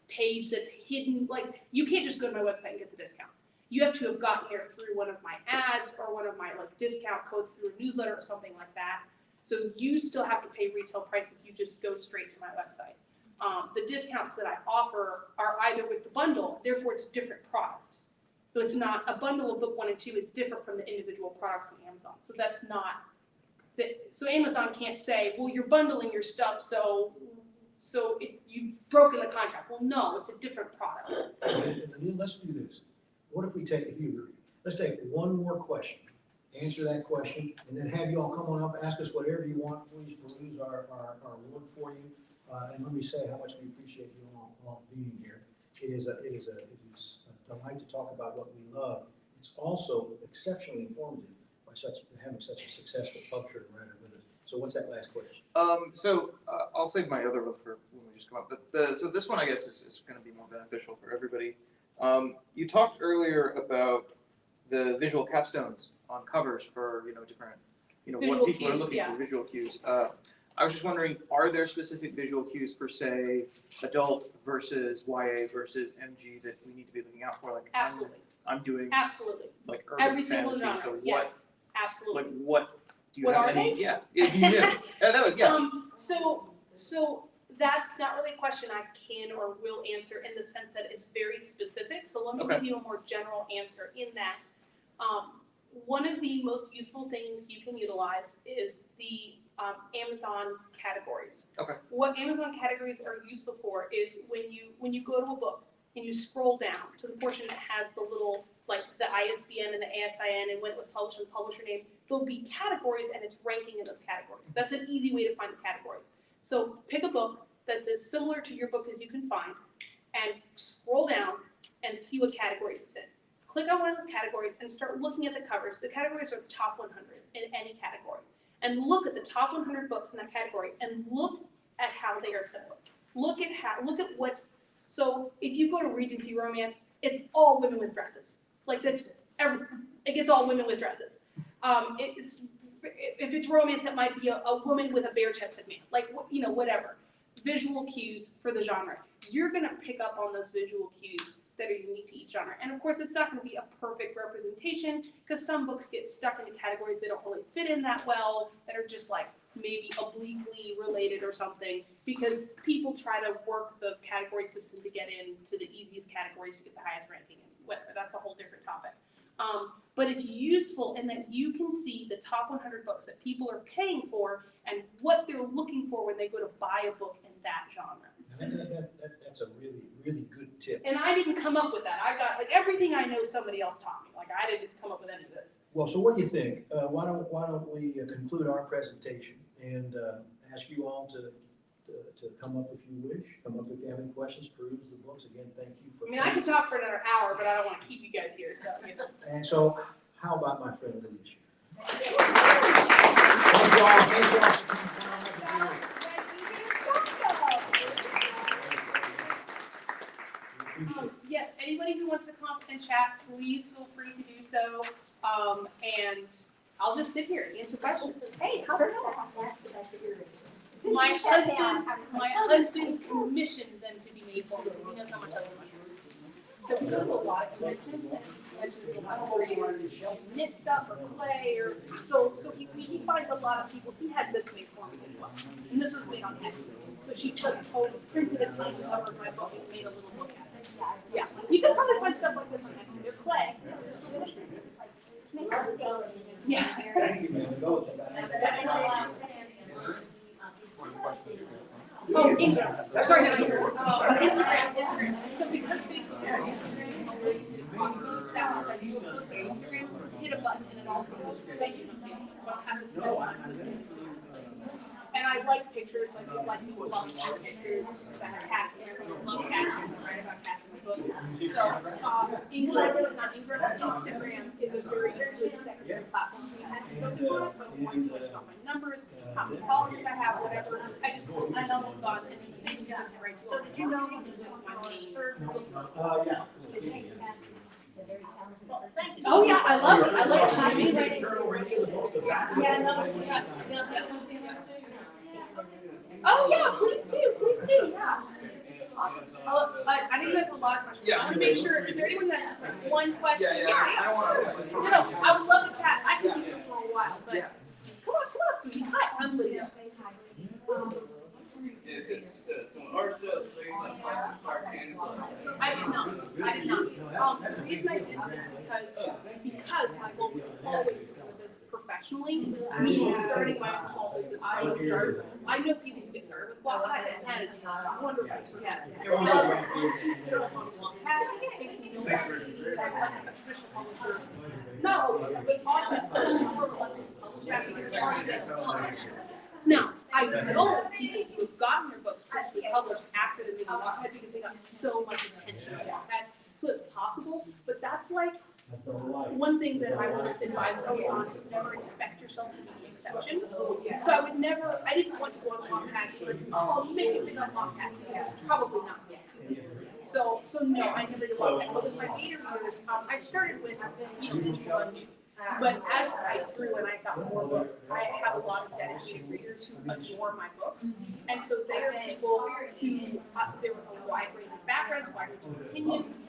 page that's hidden, you can't just go to my website and get the discount. You have to have gotten here through one of my ads or one of my discount codes through a newsletter or something like that. So you still have to pay retail price if you just go straight to my website. The discounts that I offer are either with the bundle, therefore it's a different product. So it's not, a bundle of book 1 and 2 is different from the individual products on Amazon. So that's not, so Amazon can't say, well, you're bundling your stuff, so you've broken the contract. Well, no, it's a different product. And then let's do this. What if we take, if you agree, let's take one more question, answer that question, and then have you all come on up, ask us whatever you want, please peruse our work for you. And let me say how much we appreciate you all being here. It is a delight to talk about what we love. It's also exceptionally informative by having such a successful publisher and writer with us. So what's that last question? I'll save my other ones for when we just come up. But so this one, I guess, is going to be more beneficial for everybody. You talked earlier about the visual capstones on covers for different Visual what people are cues, looking yeah. for, visual cues. I was just wondering, are there specific visual cues for, say, adult versus YA versus MG that we need to be looking out for? Like Absolutely. I'm doing Absolutely. like urban Every single fantasy. genre, So what? yes, absolutely. Like what? Do you What have are any? they? Yeah, if you knew. That would, yeah. So that's not really a question I can or will answer in the sense that it's very specific. So let me Okay. give you a more general answer in that. One of the most useful things you can utilize is the Amazon categories. Okay. What Amazon categories are useful for is when you go to a book and you scroll down to the portion that has the little, the ISBN and the ASIN and when it was published and the publisher name, there'll be categories and it's ranking in those categories. That's an easy way to find the categories. So pick a book that's as similar to your book as you can find and scroll down and see what categories it's in. Click on one of those categories and start looking at the covers. The categories are the top 100 in any category. And look at the top 100 books in that category and look at how they are set up. Look at what, so if you go to Regency Romance, it's all women with dresses. Like it gets all women with dresses. If it's romance, it might be a woman with a bare-chested man, like, you know, whatever. Visual cues for the genre. You're gonna pick up on those visual cues that are unique to each genre. And of course, it's not gonna be a perfect representation, because some books get stuck into categories that don't really fit in that well, that are just like maybe obliquely related or something, because people try to work the category system to get into the easiest categories to get the highest ranking, and whatever, that's a whole different topic. But it's useful in that you can see the top 100 books that people are paying for and what they're looking for when they go to buy a book in that genre. That's a really, really good tip. And I didn't come up with that. I got, like, everything I know somebody else taught me. Like, I didn't come up with any of this. Well, so what do you think? Why don't we conclude our presentation and ask you all to come up if you wish, come up if you have any questions, peruse the books. Again, thank you for. I mean, I could talk for another hour, but I don't want to keep you guys here, so, you know. And so, how about my friend Lydia? Thank you all. Thank you all for coming down. Yes, anybody who wants to come up and chat, please feel free to do so. And I'll just sit here and answer questions. Hey, how's it going? My husband commissioned them to be made for me because he knows how much I love mushrooms. So we go to a lot of conventions, and conventions a lot of creators knit stuff or clay, or so he finds a lot of people. He had this made for me as well, and this was made on Etsy. So she printed a tiny cover of my book and made a little book out of it. Yeah, you can probably find stuff like this on Etsy. They're clay. Yeah. Thank you, man. Go. Oh, Instagram. Sorry, not Instagram. So because Facebook and Instagram is possible, that means I do a post on Instagram, hit a button, and it also goes to save you on Facebook. So I don't have to spend time. And I like pictures, so I do like people love pictures that have cats in there. I love cats, and I write about cats in my books. So Instagram is a very good secondary platform. I have to focus on it, so I don't worry too much about my numbers, how many followers I have, whatever. I just post my numbers fun, and then Facebook is great. So did you know this is my main search? Yeah. Oh yeah, I love it. I love it. She's amazing. Yeah, Oh yeah, please do, yeah. Awesome. I think you guys have a lot of questions. Yeah. I want to make sure, is there anyone that has just like one question? I don't want to. No, I would love to chat. I could be here for a while, but come on, sweetie. Hi, I'm Lydia. I did not. The reason I did this because my goal was always to do this professionally, meaning starting my own small business. I know people who get started with Wattpad, and that is wonderful. Yeah. A traditional publisher, not always, but often more reluctant publisher. Now, I know people who've gotten their books previously published after the movie Wattpad because they got so much attention on Wattpad. So it's possible, but that's like one thing that I was advised early on is never expect yourself to be the exception. So I didn't want to go on Wattpad and be like, oh, make it big on Wattpad. Probably not yet. So no, I never did Wattpad. But with my beta readers, I started with, people I knew. But as I grew and I got more books, I have a lot of dedicated readers who adore my books. And so they are people who, they're a wide range of backgrounds, wide range of opinions,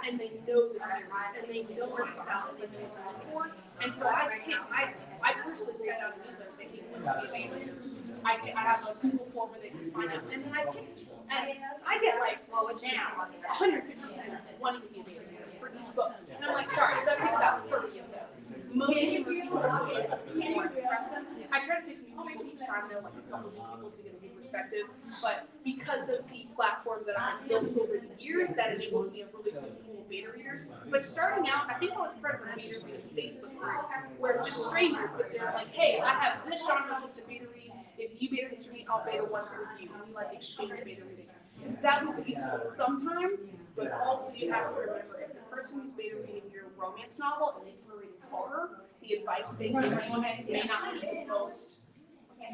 and they know the series, and they know their style that they look for. And so I personally sent out a newsletter saying, hey, who wants to be a beta reader? I have a Google form where they can sign up, and then I pick people. And I get like, now, 150 people wanting to be a beta reader for each book. And I'm like, sorry, so I picked about 30 of those. Most of them are people who want to trust them. I try to pick new people each time, though, like a couple of people to get a good perspective. But because of the platform that I've built over the years, that enables me a really good pool of beta readers. But starting out, I think I was part of a beta reading Facebook group where just strangers, but they're like, hey, I have this genre book to beta read. If you beta read me, I'll beta one for you. And we like exchange beta reading. That was useful sometimes, but also you have to remember if the person who's beta reading your romance novel and they were reading horror, the advice they give you may not be the most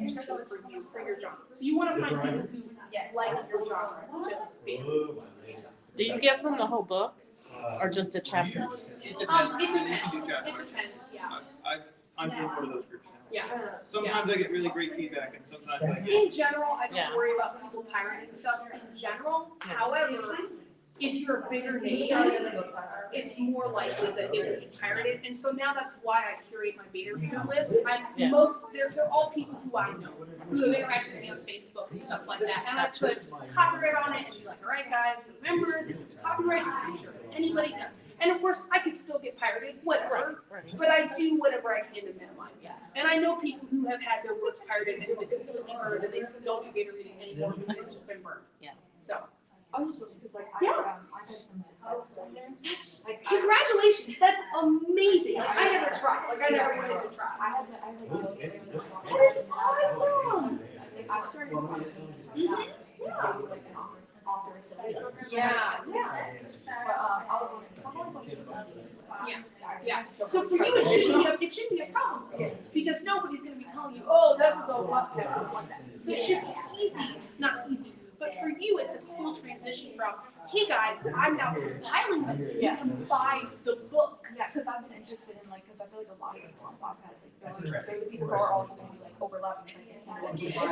useful for you, for your genre. So you wanna find people who like your genre to be. Do you give them the whole book or just a chapter? It depends. It You can depends, do it chapter. depends, yeah, I'm in one of those groups now. yeah. Sometimes I get really great feedback and sometimes I get. In general, I Yeah. don't worry about people pirating stuff in general. However, if you're a bigger name, it's more likely that it will be pirated. And so now that's why I curate my beta reader list. Yeah. They're all people who I know, who have interacted with me on Facebook and stuff like that. And I put copyright on it and be like, all right, guys, remember, this is copyright infringement. Anybody can. And of course, I could still get pirated, whatever. Right. But I do whatever I can to minimize Yeah. that. And I know people who have had their works pirated and been completely burned, and they don't do beta reading anymore because they've just been burned. Yeah. So, I was just because like Yeah. I had some books in there. Like congratulations, that's amazing. Like, I never tried, like I never wanted to try. I had like That is awesome. I started talking Mhm. like an author. Yeah, But I was wondering, sometimes yeah. So for you, it shouldn't be a problem because nobody's gonna be telling you, oh, that was a what that, what that. So it should be easy, not easy. But for you, it's a cool transition from, hey guys, I'm now compiling this. You can buy the book. Yeah, because I've been interested in like, because I feel like a lot of people on Wattpad, like, they're the people who are also going to be like overlapping.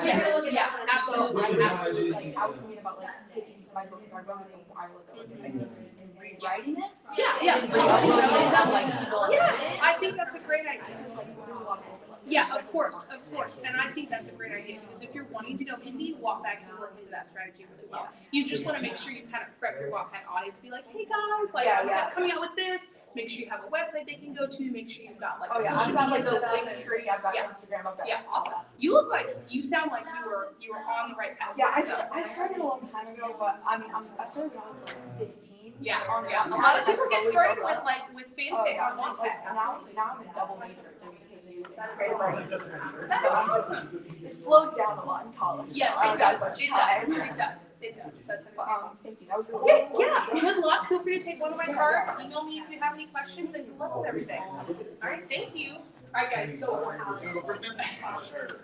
Yes, yeah, absolutely, absolutely. Like, I was thinking about like taking my book, so I wrote it a while ago, and rewriting it. Yeah, yeah. Yes, I think that's a great idea. Yeah, of course, and I think that's a great idea, because if you're wanting to go indie, Wattpad can work into that strategy really well. You just wanna make sure you kind of prep your Wattpad audience to be like, hey guys, like, I'm coming out with this, make sure you have a website they can go to, make sure you've got like Oh a yeah, social I've got media like the set up. link tree, I've got Yeah. Instagram, I've got. Yeah, awesome. You sound like you were on the right path. Yeah, I started a long time ago, but I mean, I started when I was like 15. Yeah, on yeah. A Wattpad, lot of and people I get slowly started built with up. with Oh Fanscape yeah, on one like, side. now I'm a double major at WKU. That is Creative awesome. writing. That is So, awesome. It slowed down a lot in college. Yes, so I it don't have does. much It time. does. It does. It does. That's But, understandable. thank you, that was really. Yeah, good luck. Feel free to take one of my cards. Email me if you have any questions, and good luck with everything. All right, thank you. All right, guys, go for it. You go first, man? Sure.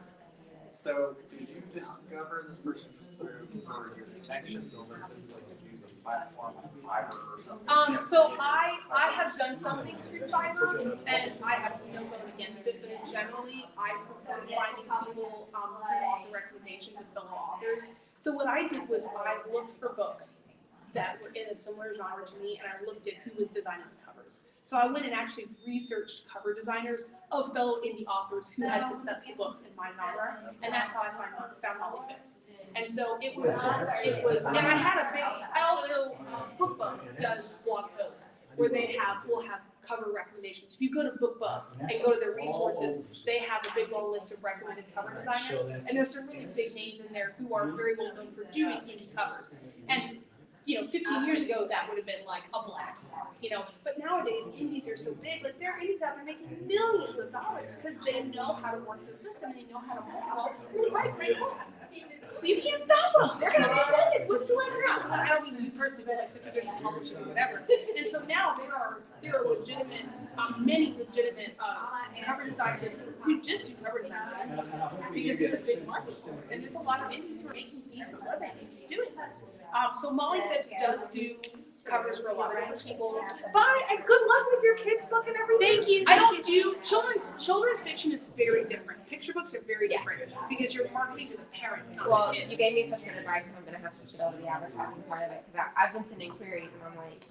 So, did you discover this person just through your connections, or was this like a use a platform like Fiverr or something? So I have done some things through Fiverr, and I have no vote against it, but generally, I prefer finding people through author recommendations of fellow authors. So what I did was I looked for books that were in a similar genre to me, and I looked at who was designing the covers. So I went and actually researched cover designers of fellow indie authors who had successful books in my genre, and that's how I found Molly Phipps. And so it was, and I had a big, I also, BookBub does blog posts where will have cover recommendations. If you go to BookBub and go to their resources, they have a big long list of recommended cover designers, and there's some really big names in there who are very well known for doing indie covers. And 15 years ago, that would have been like a black mark, but nowadays, indies are so big, like there are indies out there making millions of dollars because they know how to work the system and they know how to work well, and they write great books. So you can't stop them. They're gonna make millions. What do you like now? I don't mean you personally, but like the traditional publishing or whatever. And so now there are legitimate, many legitimate cover design businesses who just do cover design because there's a big market for it, and there's a lot of indies who are making decent livings doing this. So Molly Phipps does do covers for a lot of other people. Bye, and good luck with your kids' book and everything. Thank you. I don't do children's fiction is very different. Picture books are very different because you're marketing to the parents, not Well, the kids. you gave me such good advice, and I'm gonna have to sit over the advertising part of it, because I've been sending queries, and I'm like,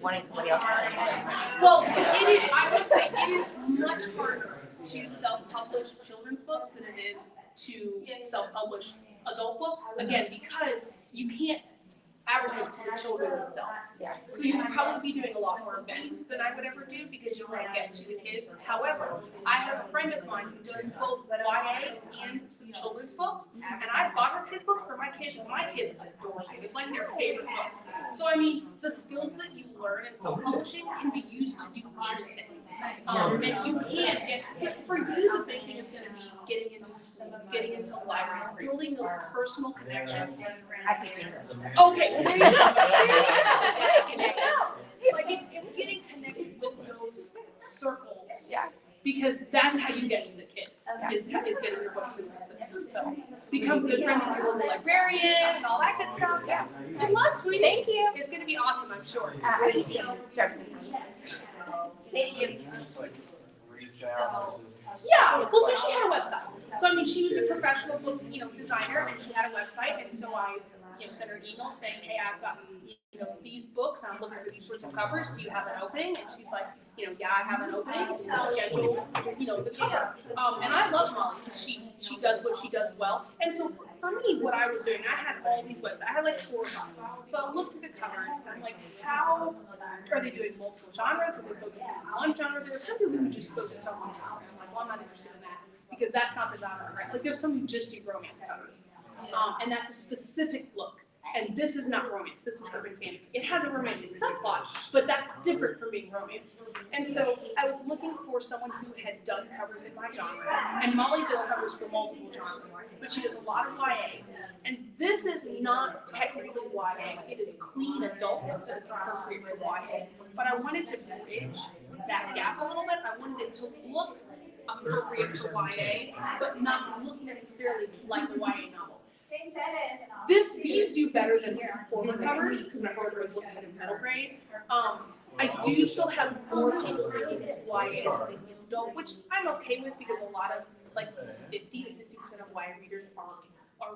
wanting somebody else to read it. Well, so it is, I will say, it is much harder to self-publish children's books than it is to self-publish adult books, again, because you can't advertise to the children themselves. Yeah. So you would probably be doing a lot more events than I would ever do because you want to get to the kids. However, I have a friend of mine who does both YA and some children's books, and I bought her kids' book for my kids, and my kids adore it. It's like their favorite books. So I mean, the skills that you learn in self-publishing can be used to do anything. And you can't get, but for you, the big thing is going to be getting into schools, getting into libraries, building those personal connections. I take English. Okay, well, there you go. There you go. Like it's getting connected with those circles. Yeah. Because that's how you get to the kids, is getting your books into the system. So become good friends with your local librarian and all that good stuff. Yeah. Good luck, sweetie. Thank you. It's gonna be awesome, I'm sure. I need to drive us. Thank you. Just like reach out and just. Yeah, well, so she had a website. So I mean, she was a professional book, designer, and she had a website, and so I, sent her an email saying, hey, I've got, these books, and I'm looking for these sorts of covers. Do you have an opening? And she's like, yeah, I have an opening. Schedule, the cover. And I love Molly because she does what she does well. And so for me, what I was doing, I had all these websites. I had like 4 or 5. So I looked at the covers, and I'm like, how are they doing multiple genres? Are they focusing on one genre? There were some people who just focused on one genre. I'm like, well, I'm not interested in that because that's not the genre, right? Like there's some who just do romance covers. And that's a specific look. And this is not romance, this is urban fantasy. It has a romantic subplot, but that's different from being romance. And so I was looking for someone who had done covers in my genre. And Molly does covers for multiple genres, but she does a lot of YA. And this is not technically YA, it is clean adult that is appropriate for YA. But I wanted to bridge that gap a little bit. I wanted it to look appropriate for YA, but not look necessarily like a YA novel. These do better than former covers because my former covers look kind of middle grade. I do still have more people thinking it's YA than thinking it's adult, which I'm okay with because a lot of like 50 to 60% of YA readers are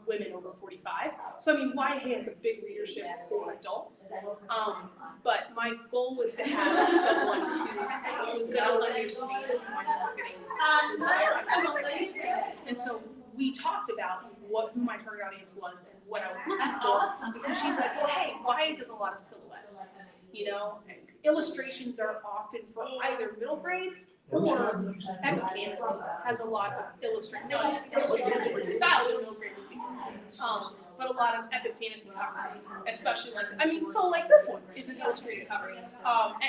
women over 45. So I mean, YA has a big readership for adults. But my goal was to have someone who was going to understand my marketing desire. And so we talked about who my target audience was and what I was looking for. And so she's like, well, hey, YA does a lot of silhouettes. Illustrations are often for either middle grade or epic fantasy has a lot of illustration. No, it's illustrated in a different style than middle grade would be. But a lot of epic fantasy covers, especially like this one is an illustrated cover.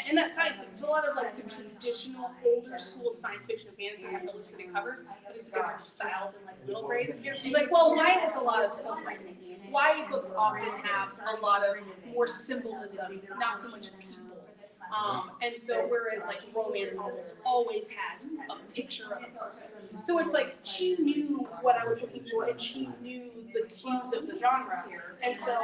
And that's science fiction. So a lot of like the traditional older school science fiction fantasy have illustrated covers, but it's a different style than like middle grade. She's like, well, YA has a lot of subjects. YA books often have a lot of more symbolism, not so much people. And so whereas like romance almost always has a picture of a person. So it's like she knew what I was looking for and she knew the cues of the genre. And so,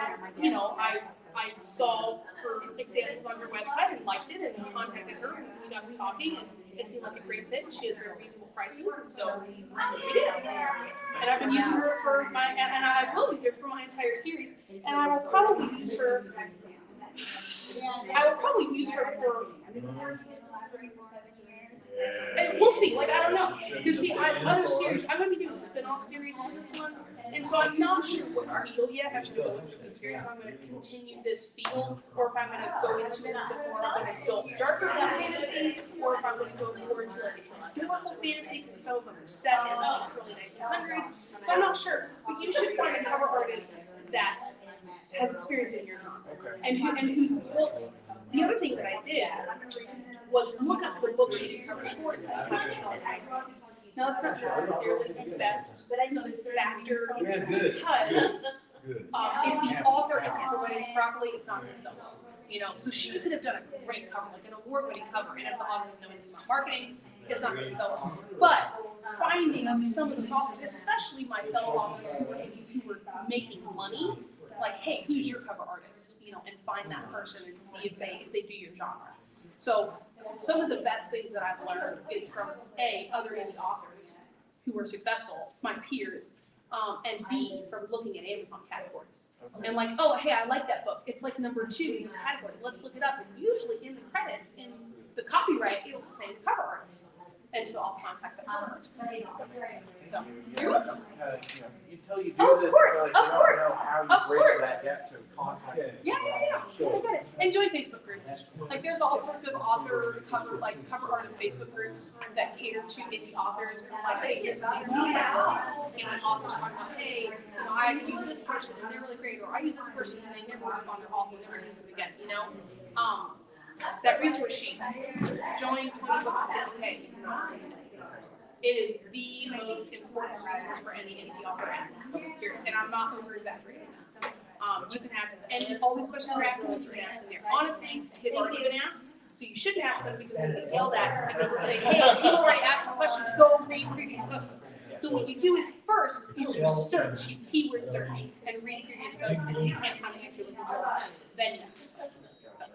I saw her examples on her website and liked it and contacted her and we got talking and it seemed like a great fit. She had very reasonable prices and so we did. And I've been using her for and I will use her for my entire series. And I will probably use her for and we'll see, like, I don't know. You see, other series, I'm going to be doing a spin-off series to this one, and so I'm not sure what feel yet. I'm still going through the series, so I'm going to continue this feel, or if I'm going to go into a little bit more of an adult, darker fantasy, or if I'm going to go more into like historical fantasy, because some of them are set in the early 1900s. So I'm not sure, but you should find a cover artist that has experience in your genre, and whose books. The other thing that I did was look up the books she did covers for and see how to sell it. Now, that's not necessarily the best factor because if the author isn't promoting properly, it's not going to sell well. So she could have done a great cover, like an award-winning cover, and if the author doesn't know anything about marketing, it's not going to sell well. But finding some of those authors, especially my fellow authors who were indies who were making money, like, hey, who's your cover artist? And find that person and see if they do your genre. So some of the best things that I've learned is from other indie authors who are successful, my peers, and B, from looking at Amazon categories. And like, oh, hey, I like that book. It's like number 2 in this category. Let's look it up. And usually in the credits, in the copyright, it'll say the cover artist. And so I'll contact the cover artist. So, you're welcome. Until you do this, you don't know how you bridge that gap to contact. Yeah. I get it. And join Facebook groups. Like there's all sorts of cover artist Facebook groups that cater to indie authors. And like, hey, here's an and authors talking about, hey, I use this person and they're really great, or I use this person and they never respond to awful, never use them again. That resource sheet. Join 20 books for $50K. It is the most important resource for any indie author, and I'm not over exaggerating. You can ask all these questions you're asking, you can ask them there. Honestly, they've already been asked, so you shouldn't ask them because they get yelled at because they say, hey, people already asked this question, go read previous posts. So what you do is first, you search, you keyword search, and read previous posts, and if you can't find the answer you're looking for, then you ask the question. So,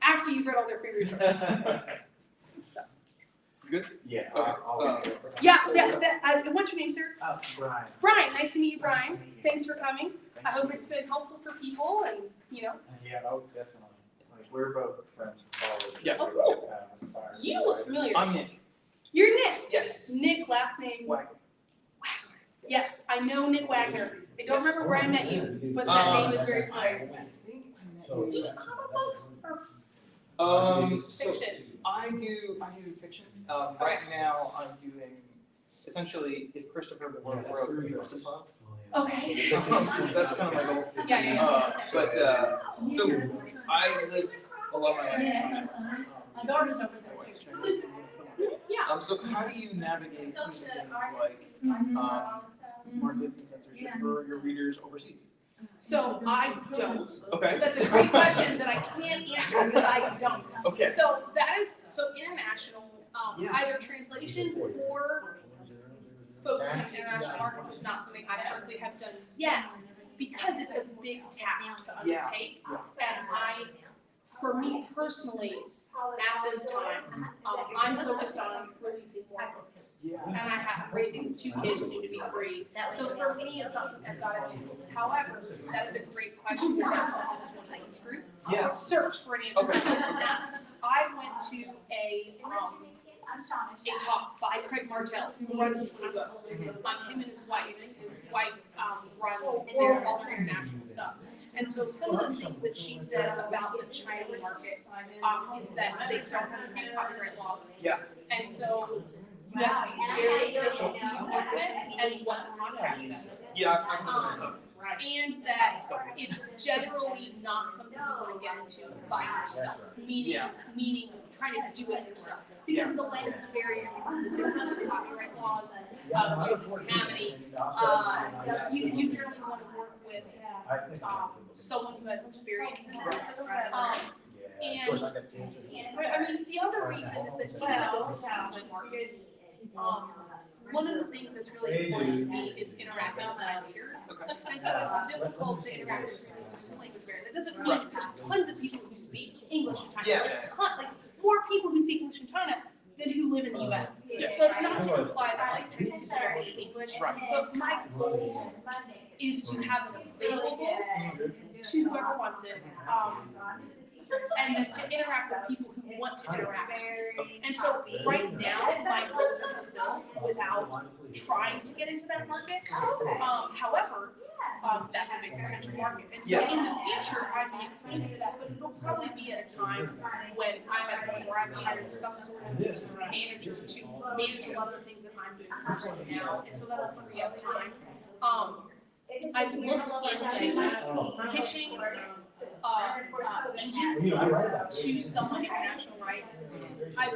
after you've read all their free resources. Good? Yeah. What's your name, sir? Brian. Brian, nice to meet you, Brian. Thanks for coming. I hope it's been helpful for people and, Yeah, oh, definitely. Like, we're both friends from college. Yeah. Oh, cool. You look familiar. I'm Nick. You're Nick. Yes. Nick, last name. Wagner. Yes, I know Nick Wagner. I don't remember where I met you, but that name is very familiar. I think I Do you do comic books or so fiction? I do fiction. Right now I'm doing, essentially, if Christopher wrote Dresden Files. Okay. That's kind of my goal. Yeah. But, so I live a lot of my life in China. My daughter's over there. Yeah. So how do you navigate some of the things like, markets and censorship for your readers overseas? So I don't. Okay. That's a great question that I can't answer because I don't. Okay. So that is, international, either translations or focusing on international markets is not something I personally have done yet because it's a big task to undertake. And for me personally, at this time, I'm focused on releasing more books. And I have raising 2 kids soon to be 3. So for me, it's not something I've got to do. However, that is a great question to ask as a language group. Yeah. Search for an answer. Okay. I went to a talk by Craig Martell, who runs 20 books. Him and his wife runs their all international stuff. And so some of the things that she said about the China market is that they don't have the same copyright laws. Yeah. And so you have to be very careful who you work with and what the contract says. Yeah, I can do some stuff. And that it's generally not something you want to get into by yourself, meaning trying to do it yourself. Because the language barrier, because the difference in copyright laws, you don't have any, you generally want to work with someone who has experience in that. And I mean, the other reason is that even though it's a challenging market, one of the things that's really important to me is interacting with my readers. And so it's difficult to interact with people who use a language barrier. That doesn't mean there's tons of people who speak English in China. Like more people who speak English in China than who live in the US. So it's not to imply that like Chinese people don't speak English, but my goal is to have it available to whoever wants it. And then to interact with people who want to interact. And so right now, my goals are fulfilled without trying to get into that market. However, that's a big potential market. And so in the future, I may expand into that, but it'll probably be at a time when I'm at a point where I've hired some sort of manager to manage a lot of the things that I'm doing personally now. And so that'll free up time. I've looked into pitching agents to sell my international rights. I've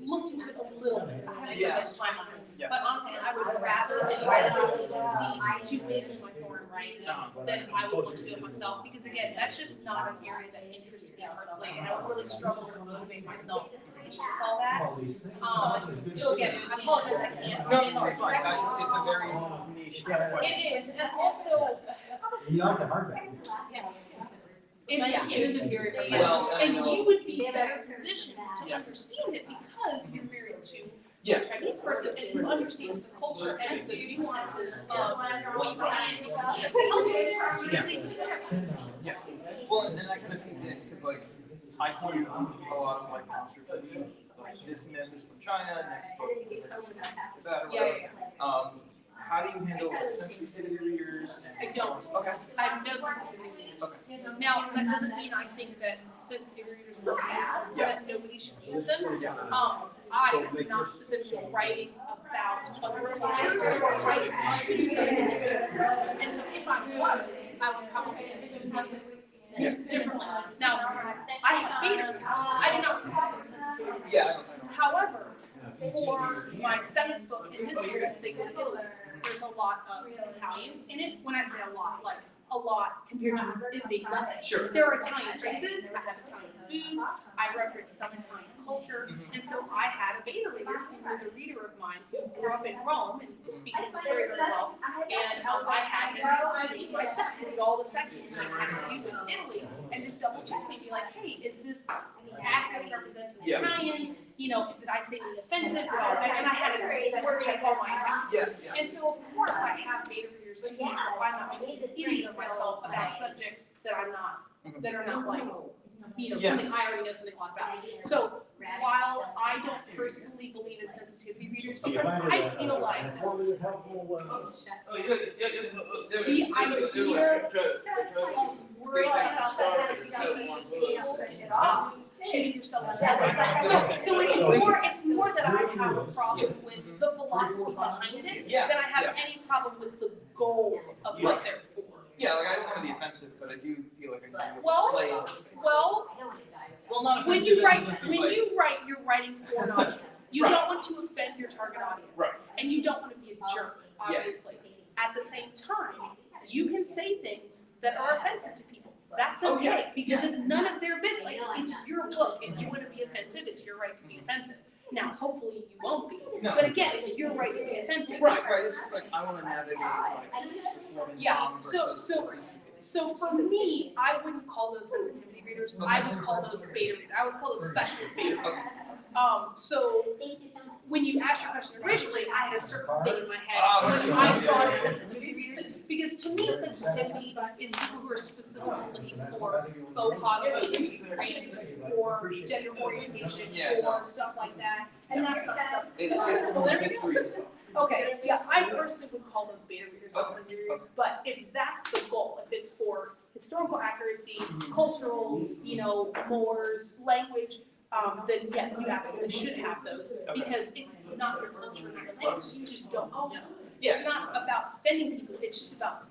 looked into it a little bit. I haven't spent much time on it. But honestly, I would rather hire an agency to manage my foreign rights than I would want to do it myself. Because again, that's just not an area that interests me personally. And I would really struggle to motivate myself to do all that. So again, I apologize, I can't answer it directly. It's a very niche question. It is, and also. You like the hardback? It is a very, Well, and you would be better positioned to understand it because you're married to a Chinese person and who understands the culture and the nuances of what you Yeah. Well, and that kind of feeds in because like I do a lot of like monster fiction. Like this myth is from China, next book is from that or whatever. How do you handle sensitivity readers? I don't. Okay. I have no sensitivity. Okay. Now, that doesn't mean I think that sensitivity readers are bad, that nobody should use them. I am not specifically writing about other cultures or writing to them. And so if I was, I would probably do things differently. Now, I have beta readers. I do not consider them sensitivity. Yeah. However, for my 7th book in this series, They Go to Italy, there's a lot of Italian in it. When I say a lot, like a lot compared to it being nothing. Sure. There are Italian phrases, I have Italian foods, I reference some Italian culture, and so I had a beta reader who was a reader of mine who grew up in Rome and speaks English very, very well. And I had him read my stuff, read all the sections, and I had him use it in Italy, and just double check me, be like, hey, is this accurately representing Yeah. Italians? You know, did I say anything offensive? And I had to word check all my Italian. Yeah. And so, of course, I have beta readers to make sure I'm not making an idiot of myself about subjects that I'm not, that are not like, you know, Yeah. something I already know something a lot about. So while I don't personally believe in sensitivity readers, because I feel like Informative, helpful, the idea of worrying about the sensitivities of people is not shooting yourself in the head. So it's more that I have a problem with the philosophy behind it Yeah. than I have any problem with the goal of what they're for. Yeah, like I don't want to be offensive, but I do feel like I need to Well, play in space. Well, Well, not when offensive you in write, the sense of when like, you write, you're writing for an audience. You Right. don't want to offend your target audience. Right. And you don't want to be a jerk, obviously. At the same time, you can say things that are offensive to people. That's Oh, okay, yeah. because it's none of their business. Like, it's your book. If you want to be offensive, it's your right to be offensive. Now, hopefully you won't be, No. but again, it's your right to be offensive. right, it's just like I want to navigate like woman Yeah, mom so for me, I wouldn't call those sensitivity readers, I would call those beta readers, I would call those specialist beta readers. So when you asked your question originally, I had a certain thing in my head when I thought of sensitivity readers, because to me, sensitivity is people who are specifically looking for faux cosmetic, race, or gender orientation, or stuff like that, and that's not stuff. it's history. Okay, yeah, I personally would call those beta readers not sensitivity readers, but if that's the goal, if it's for historical accuracy, cultural, you know, mores, language, then yes, you absolutely should have those, because it's not your culture, not your language, you just don't know. It's not about offending people, it's just about,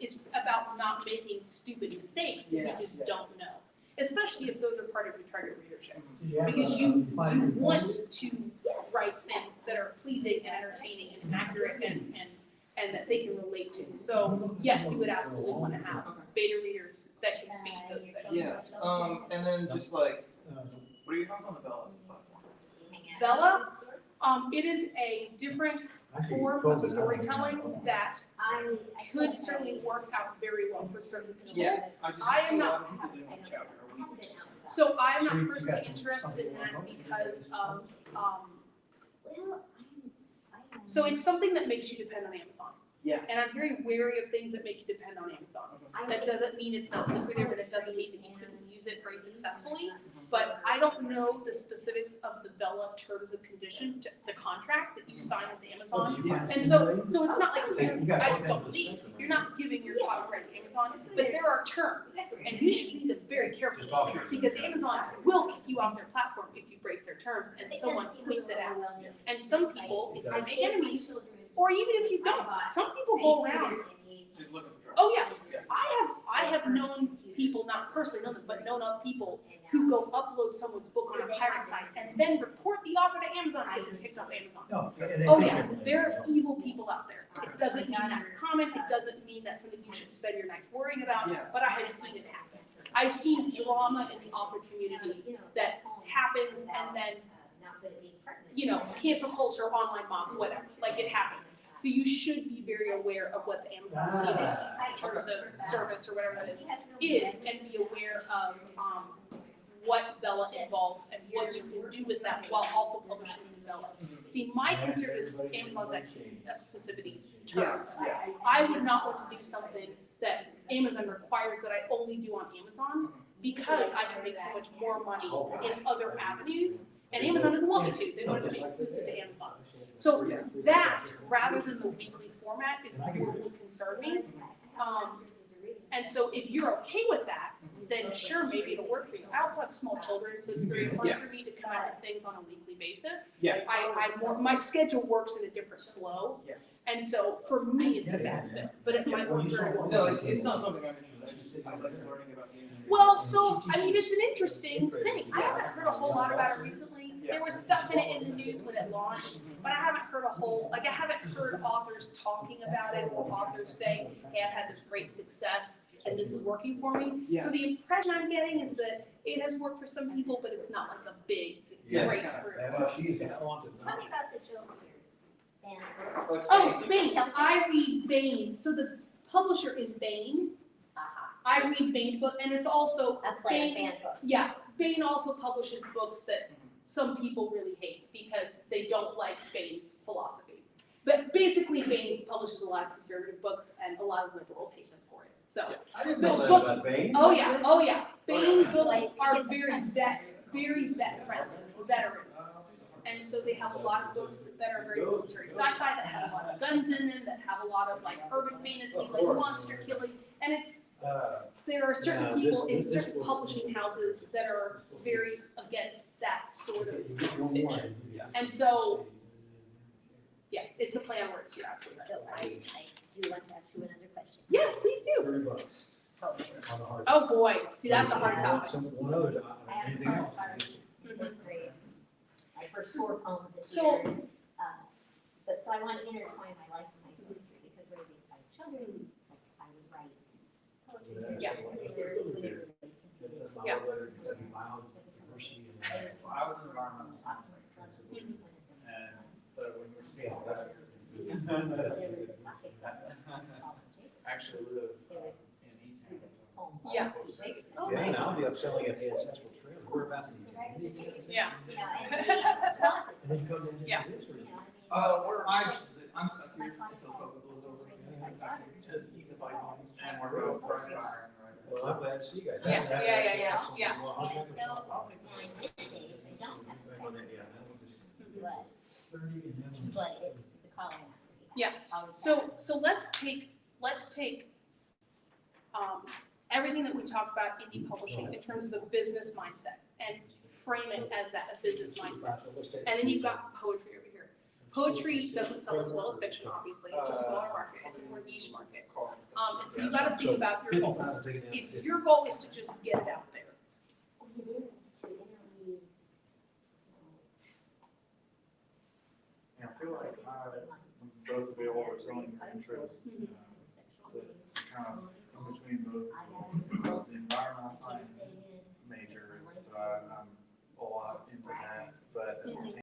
it's about not making stupid mistakes that you just don't know. Especially if those are part of your target readership, because you want to write things that are pleasing and entertaining and accurate and that they can relate to. So yes, you would absolutely want to have beta readers that can speak to those things. Yeah, and then just like, what are your thoughts on the Bella platform? Vella, it is a different form of storytelling that could certainly work out very well for certain people. Yeah, I just I see am a not- lot of people doing one chapter a week. So I'm not personally interested in that because of, so it's something that makes you depend on Amazon. Yeah. And I'm very wary of things that make you depend on Amazon. That doesn't mean it's not lucrative, and it doesn't mean that you couldn't use it very successfully. But I don't know the specifics of the Vella terms of condition, the contract that you sign with Amazon. And so it's not like I don't believe, you're not giving your copyright to Amazon, but there are terms, and you should read them very carefully, because Amazon will kick you off their platform if you break their terms and someone points it out. And some people, if they make enemies, or even if you don't, some people go around. Just looking for trouble. Oh yeah, I have known people, not personally known them, but known of people who go upload someone's book on a pirate site and then report the author to Amazon and get them kicked off Amazon. Oh yeah, there are evil people out there. It doesn't mean that's common, it doesn't mean that's something you should spend your night worrying about, but I have seen it happen. I've seen drama in the author community that happens and then, you know, cancel culture, online mob, whatever, like it happens. So you should be very aware of what the Amazon team is, in terms of service or whatever that is, and be aware of what Vella involves and what you can do with that while also publishing in Vella. See, my concern is Amazon's exclusivity terms. I would not want to do something that Amazon requires that I only do on Amazon, because I can make so much more money in other avenues, and Amazon doesn't want me to, they want it to be exclusive to Amazon. So that, rather than the weekly format, is what would concern me. And so if you're okay with that, then sure, maybe it'll work for you. I also have small children, so it's very hard for me to come out with things on a weekly basis. My schedule works in a different flow. And so for me, it's a bad fit, but it might work very well. No, it's not something I'm interested in. I like learning about the industry. Well, so, I mean, it's an interesting thing. I haven't heard a whole lot about it recently. There was stuff in it in the news when it launched, but I haven't heard I haven't heard authors talking about it or authors saying, hey, I've had this great success and this is working for me. So the impression I'm getting is that it has worked for some people, but it's not like a big breakthrough. And she is a font of Tell me knowledge. about the joke here. And Oh, Bain, I read Bain, so the publisher is Bain. I read Bain book, and it's also, a play band book. yeah, Bain also publishes books that some people really hate because they don't like Bain's philosophy. But basically, Bain publishes a lot of conservative books, and a lot of liberals hate them for it, so. I didn't know that Books- about Bain. Oh, yeah, oh, yeah. Bain books Like, are get the very vet friendly, veterans. And so they have a lot of books that are very military sci-fi, that have a lot of guns in them, that have a lot of like urban fantasy, like monster killing. And it's, there are certain Now, people in this certain will- publishing houses that are very against that sort of You get one more. fiction. And so, yeah, it's a play on words, you're absolutely So right. I do want to ask you another question. Yes, please do. $30 on the hard. Oh, boy, see, that's a hard Yeah. topic. Some, one other, I have anything else? Mhm. Great. My first 4 poems this So- year. But so I want to intertwine my life and my poetry because raising 5 children, like I would write poetry. Yeah. Yeah. Diversity and- Well, I was in environmental science major, and so when Yeah, that's- actually live in E-Town, so. Yeah. Oh, Yeah, and nice. I'll be up selling at the ancestral trail. Whereabouts in Italy? Yeah. You know, and closet, And then you come in just Yeah. for this, or? you know, I mean. I'm stuck here until COVID blows over. And we're real fresh iron, right? Well, I'm glad to see you guys. Yeah, That's yeah, actually yeah, excellent. yeah. Well, I'll And have a so, shot. now in this age, I don't have Back on to that, yeah. but it's the calling after me. Yeah. Always So let's take everything that we talked about indie publishing in terms of a business mindset and frame it as that, a business mindset. And then you've got poetry over here. Poetry doesn't sell as well as fiction, obviously. It's a smaller market. It's a more niche market. And so you got to think about your goals. If your goal is to just get it out there, It is to interweave. Yeah, I feel like both of you all were telling your interests.